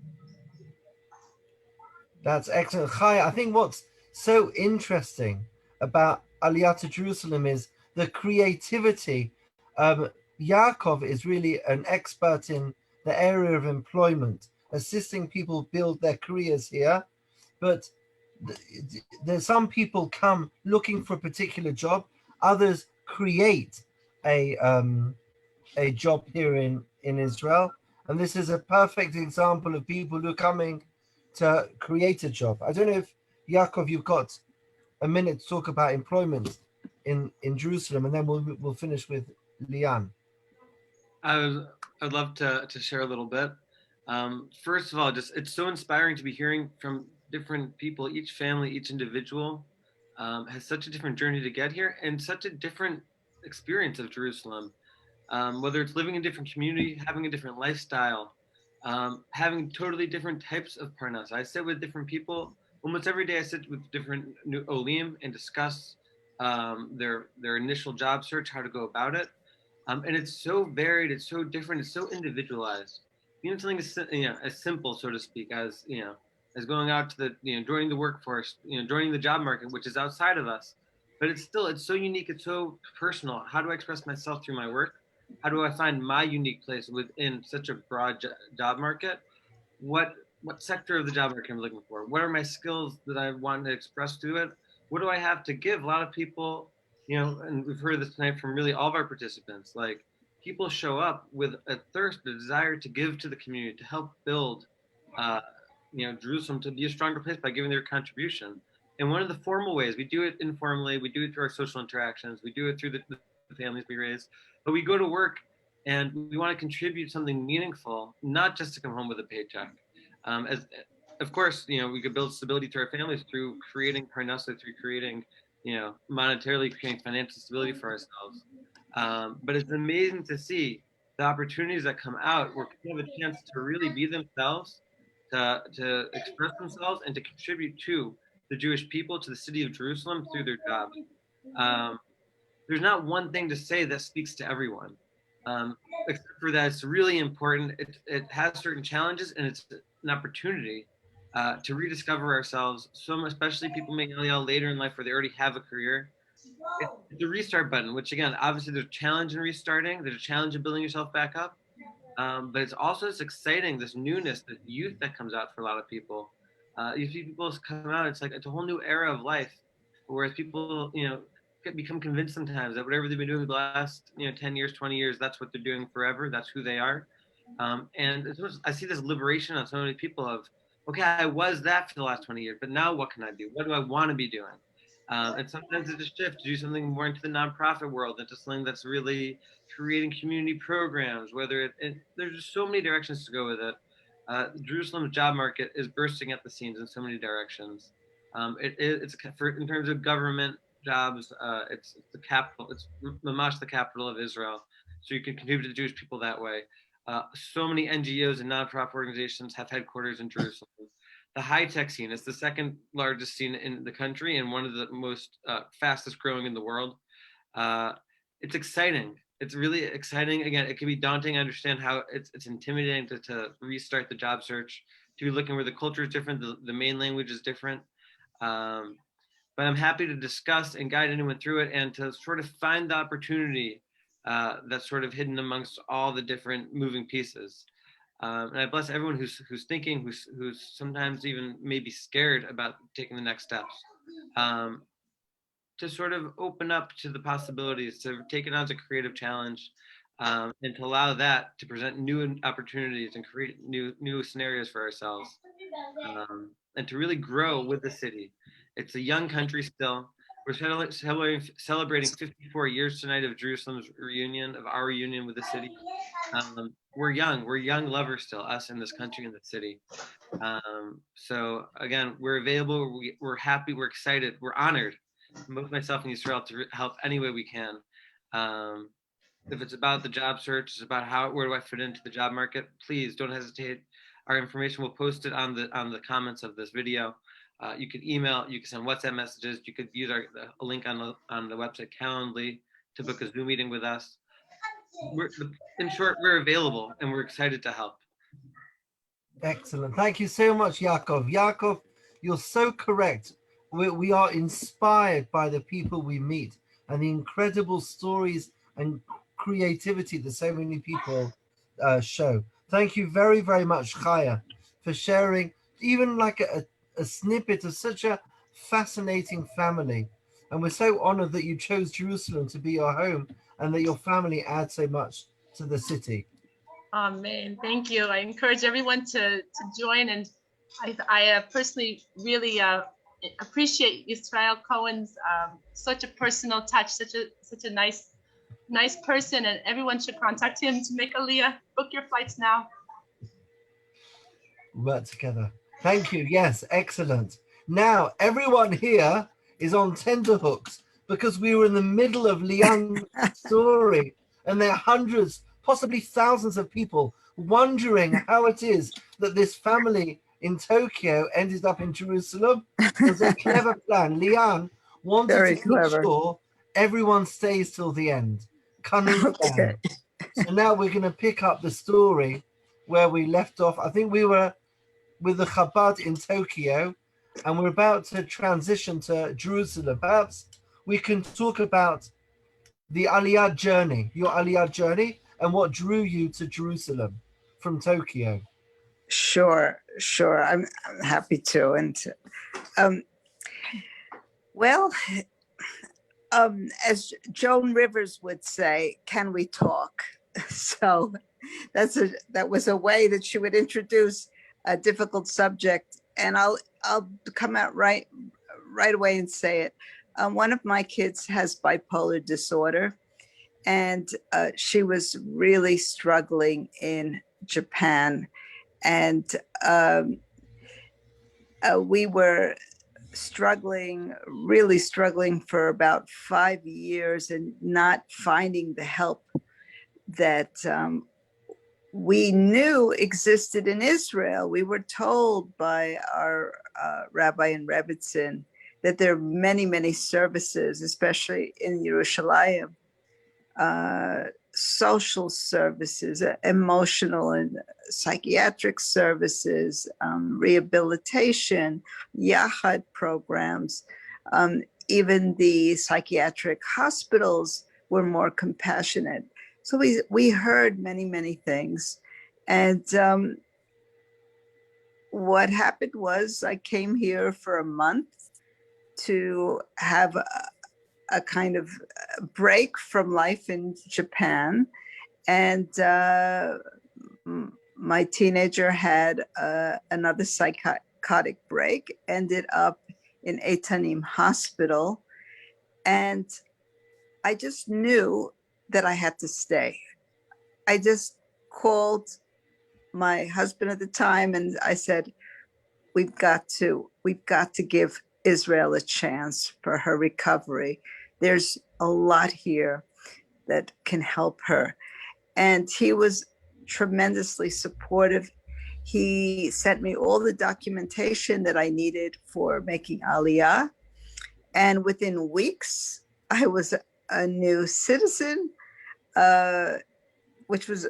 That's excellent. Chaya, I think what's so interesting about Aliyah to Jerusalem is the creativity. Yaakov is really an expert in the area of employment, assisting people build their careers here. But there's some people come looking for a particular job. Others create a job here in Israel. And this is a perfect example of people who are coming to create a job. I don't know if, Yaakov, you've got a minute to talk about employment in Jerusalem, and then we'll finish with Lian. I'd love to share a little bit. First of all, it's so inspiring to be hearing from different people. Each family, each individual has such a different journey to get here and such a different experience of Jerusalem. Whether it's living in a different community, having a different lifestyle, having totally different types of parnas. I sit with different people. Almost every day I sit with different Olim and discuss their initial job search, how to go about it. And it's so varied, it's so different, it's so individualized. Even something as simple, so to speak, as as going out to the joining the workforce, joining the job market, which is outside of us. But it's so unique, it's so personal. How do I express myself through my work? How do I find my unique place within such a broad job market? What sector of the job market I'm looking for? What are my skills that I want to express through it? What do I have to give? A lot of people, and we've heard this tonight from really all of our participants, like people show up with a thirst, a desire to give to the community, to help build, Jerusalem to be a stronger place by giving their contribution. And one of the formal ways, we do it informally, we do it through our social interactions, we do it through the families we raise, but we go to work and we want to contribute something meaningful, not just to come home with a paycheck. Of course, we could build stability to our families through creating parnasa, through creating, monetarily creating financial stability for ourselves. But it's amazing to see the opportunities that come out where people have a chance to really be themselves, to express themselves, and to contribute to the Jewish people, to the city of Jerusalem through their jobs. There's not one thing to say that speaks to everyone. Except for that, it's really important. It has certain challenges, and it's an opportunity to rediscover ourselves. Especially people making Aliyah later in life where they already have a career. It's the restart button, which again, obviously there's a challenge in restarting. There's a challenge in building yourself back up. But it's also this exciting, this newness, this youth that comes out for a lot of people. You see people come out, it's like it's a whole new era of life. Whereas people, become convinced sometimes that whatever they've been doing the last 10 years, 20 years, that's what they're doing forever. That's who they are. And I see this liberation on so many people of, okay, I was that for the last 20 years, but now what can I do? What do I want to be doing? And sometimes it's a shift to do something more into the nonprofit world, into something that's really creating community programs, whether there's just so many directions to go with it. Jerusalem's job market is bursting at the seams in so many directions. It's in terms of government jobs, it's the capital, it's Mamash, the capital of Israel. So you can contribute to the Jewish people that way. So many NGOs and nonprofit organizations have headquarters in Jerusalem. The high-tech scene is the second largest scene in the country and one of the most fastest growing in the world. It's exciting. It's really exciting. Again, it can be daunting. I understand how it's intimidating to restart the job search, to be looking where the culture is different, the main language is different. But I'm happy to discuss and guide anyone through it and to sort of find the opportunity that's sort of hidden amongst all the different moving pieces. And I bless everyone who's thinking, who's sometimes even maybe scared about taking the next steps, to sort of open up to the possibilities, to take it on as a creative challenge, and to allow that to present new opportunities and create new scenarios for ourselves, and to really grow with the city. It's a young country still. We're celebrating 54 years tonight of Jerusalem's reunion, of our reunion with the city. We're young lovers still, us in this country and the city. So again, we're available, we're happy, we're excited, we're honored, both myself and Israel, to help any way we can. If it's about the job search, it's about where do I fit into the job market, please don't hesitate. Our information, we'll post it on the comments of this video. You can email, you can send WhatsApp messages, you could use a link on the website Calendly to book a Zoom meeting with us. In short, we're available and we're excited to help. Excellent. Thank you so much, Yaakov. Yaakov, you're so correct. We are inspired by the people we meet and the incredible stories and creativity that so many people show. Thank you very, very much, Chaya, for sharing even like a snippet of such a fascinating family. And we're so honored that you chose Jerusalem to be your home and that your family adds so much to the city. Amen. Thank you. I encourage everyone to join, and I personally really appreciate Israel Cohen's such a personal touch, such a nice person, and everyone should contact him to make Aliyah. Book your flights now. Work together. Thank you. Yes, excellent. Now everyone here is on tenterhooks because we were in the middle of Liya's story, and there are hundreds, possibly thousands of people wondering how it is that this family in Tokyo ended up in Jerusalem. It was a clever plan. Liyan wanted to make sure everyone stays till the end. Cunning plan. So now we're going to pick up the story where we left off. I think we were with the Chabad in Tokyo, and we're about to transition to Jerusalem. Perhaps we can talk about the Aliyah journey, your Aliyah journey, and what drew you to Jerusalem from Tokyo. Sure. I'm happy to. And as Joan Rivers would say, can we talk? So that was a way that she would introduce a difficult subject, and I'll come out right away and say it. One of my kids has bipolar disorder, and she was really struggling in Japan, and we were really struggling for about 5 years and not finding the help that we knew existed in Israel. We were told by our rabbi in Rebbitzin that there are many, many services, especially in Yerushalayim, social services, emotional and psychiatric services, rehabilitation, Yachad programs. Even the psychiatric hospitals were more compassionate. So we heard many, many things. And what happened was I came here for a month to have a kind of break from life in Japan. And my teenager had another psychotic break, ended up in Etanim Hospital. And I just knew that I had to stay. I just called my husband at the time and I said, we've got to give Israel a chance for her recovery. There's a lot here that can help her. And he was tremendously supportive. He sent me all the documentation that I needed for making Aliyah. And within weeks, I was a new citizen, which was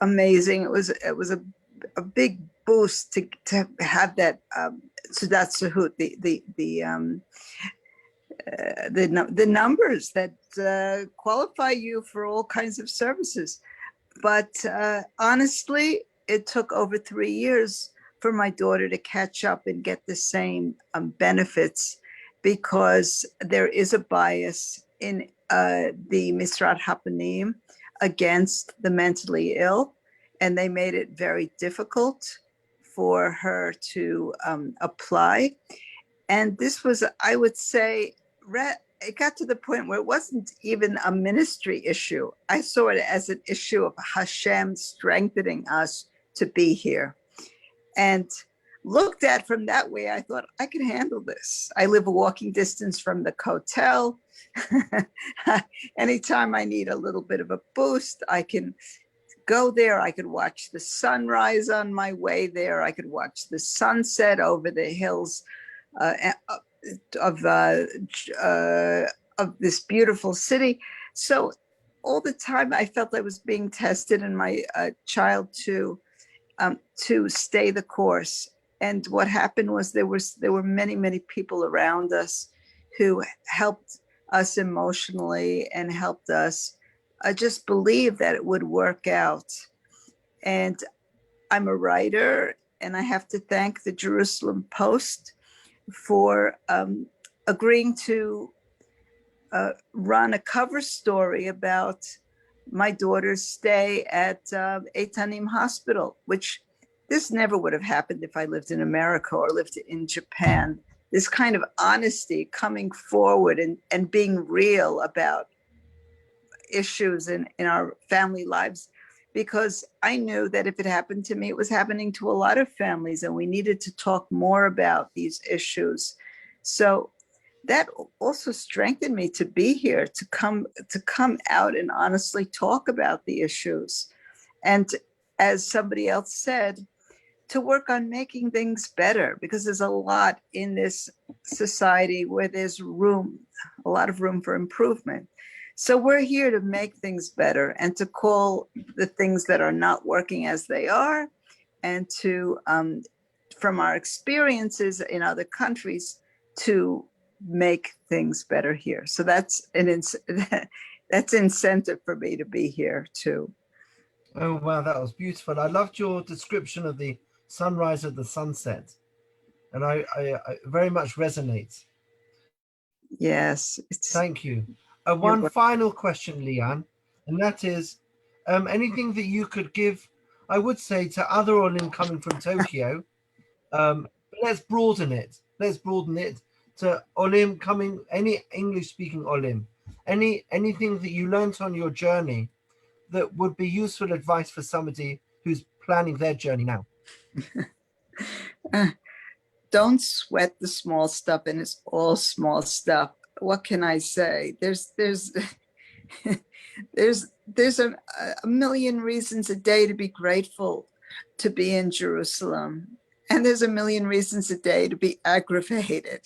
amazing. It was a big boost to have that Sudat Sahut, the numbers that qualify you for all kinds of services. But honestly, it took over 3 years for my daughter to catch up and get the same benefits, because there is a bias in the Misrat Hapanim against the mentally ill, and they made it very difficult for her to apply. And this was, I would say, it got to the point where it wasn't even a ministry issue. I saw it as an issue of Hashem strengthening us to be here. And looked at from that way, I thought, I can handle this. I live a walking distance from the hotel. Anytime I need a little bit of a boost, I can go there. I could watch the sunrise on my way there. I could watch the sunset over the hills of this beautiful city. So all the time I felt I was being tested, and my child to stay the course. And what happened was there were many people around us who helped us emotionally and helped us just believe that it would work out. And I'm a writer, and I have to thank the Jerusalem Post for agreeing to run a cover story about my daughter's stay at Etanim Hospital, which this never would have happened if I lived in America or lived in Japan. This kind of honesty, coming forward and being real about issues in our family lives, because I knew that if it happened to me, it was happening to a lot of families, and we needed to talk more about these issues. So that also strengthened me to be here, to come out and honestly talk about the issues. And as somebody else said, to work on making things better, because there's a lot in this society where there's a lot of room for improvement. So we're here to make things better and to call the things that are not working as they are, and to, from our experiences in other countries, to make things better here. So that's that's incentive for me to be here too. Oh, wow, that was beautiful. I loved your description of the sunrise and the sunset, and I very much resonates. Yes. Thank you. One final question, Leanne, and that is, anything that you could give, I would say, to other Olim coming from Tokyo, but let's broaden it. Let's broaden it to Olim coming, any English-speaking Olim, anything that you learned on your journey that would be useful advice for somebody who's planning their journey now. Don't sweat the small stuff, and it's all small stuff. What can I say? There's a million reasons a day to be grateful to be in Jerusalem, and there's a million reasons a day to be aggravated,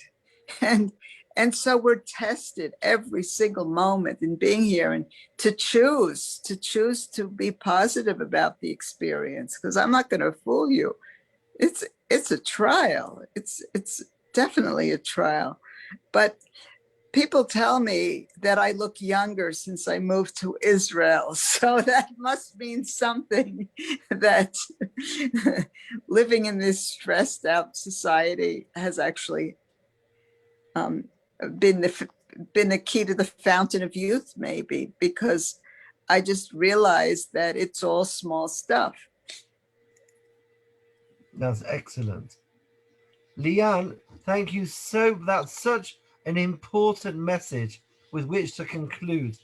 and so we're tested every single moment in being here, and to choose to be positive about the experience, because I'm not going to fool you. It's a trial. It's definitely a trial, but people tell me that I look younger since I moved to Israel. So that must mean something, that living in this stressed out society has actually been the been a key to the fountain of youth, maybe, because I just realized that it's all small stuff. That's excellent. Leanne, thank you that's such an important message with which to conclude.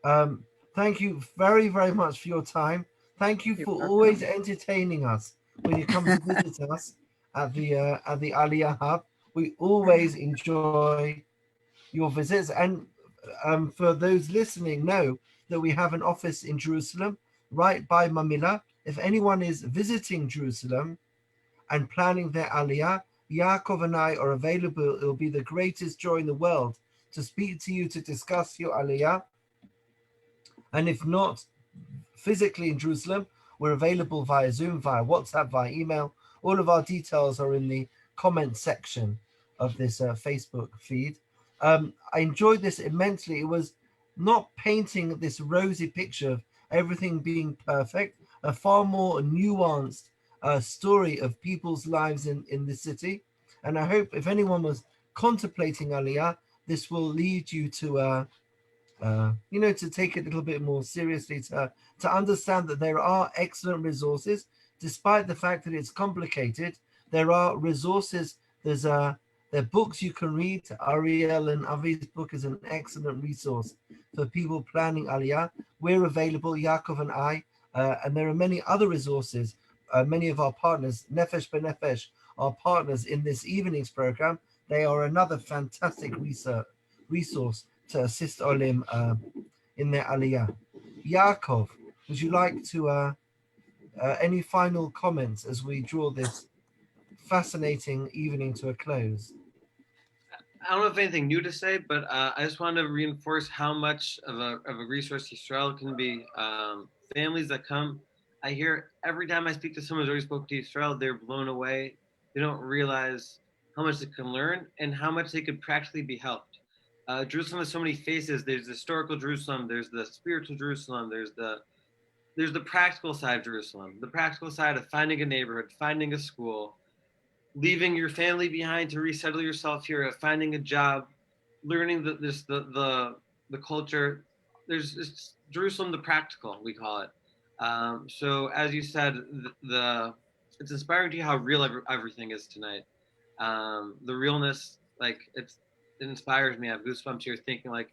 Thank you very, very much for your time. Thank you for always entertaining us when you come to visit us at the Aliya Hub. We always enjoy your visits. And for those listening, know that we have an office in Jerusalem, right by Mamila. If anyone is visiting Jerusalem and planning their Aliyah, Yaakov and I are available. It will be the greatest joy in the world to speak to you, to discuss your Aliyah. And if not physically in Jerusalem, we're available via Zoom, via WhatsApp, via email. All of our details are in the comment section of this Facebook feed. I enjoyed this immensely. It was not painting this rosy picture of everything being perfect, a far more nuanced story of people's lives in the city. And I hope if anyone was contemplating Aliyah, this will lead you to to take it a little bit more seriously, to understand that there are excellent resources, despite the fact that it's complicated. There are resources. There are books you can read. Ariel and Avi's book is an excellent resource for people planning Aliyah. We're available, Yaakov and I, and there are many other resources. Many of our partners, Nefesh B'Nefesh, are partners in this evening's program. They are another fantastic resource to assist Olim in their Aliyah. Yaakov, would you like to any final comments as we draw this fascinating evening to a close? I don't have anything new to say, but I just want to reinforce how much of a resource Israel can be. Families that come, I hear every time I speak to someone who's already spoke to Israel, they're blown away. They don't realize how much they can learn and how much they could practically be helped. Jerusalem has so many faces. There's the historical Jerusalem, there's the spiritual Jerusalem, there's the practical side of Jerusalem, the practical side of finding a neighborhood, finding a school, leaving your family behind to resettle yourself here, finding a job, learning the culture. There's Jerusalem, the practical, we call it. So as you said, it's inspiring to you how real everything is tonight. The realness, like it inspires me. I have goosebumps here thinking like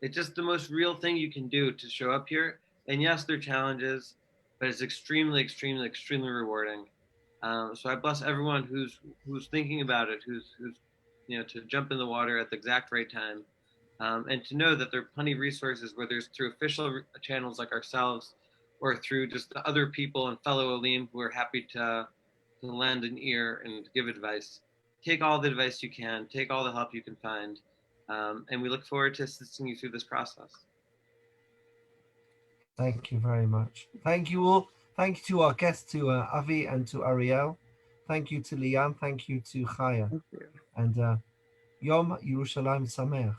it's just the most real thing you can do to show up here. And yes, there are challenges, but it's extremely, extremely, extremely rewarding. So I bless everyone who's thinking about it, who's to jump in the water at the exact right time, and to know that there are plenty of resources, whether it's through official channels like ourselves, or through just the other people and fellow Olim who are happy to lend an ear and give advice. Take all the advice you can, take all the help you can find, and we look forward to assisting you through this process. Thank you very much. Thank you all. Thank you to our guests, to Avi and to Ariel. Thank you to Liam. Thank you to Chaya. And Yom Yerushalayim Sameach.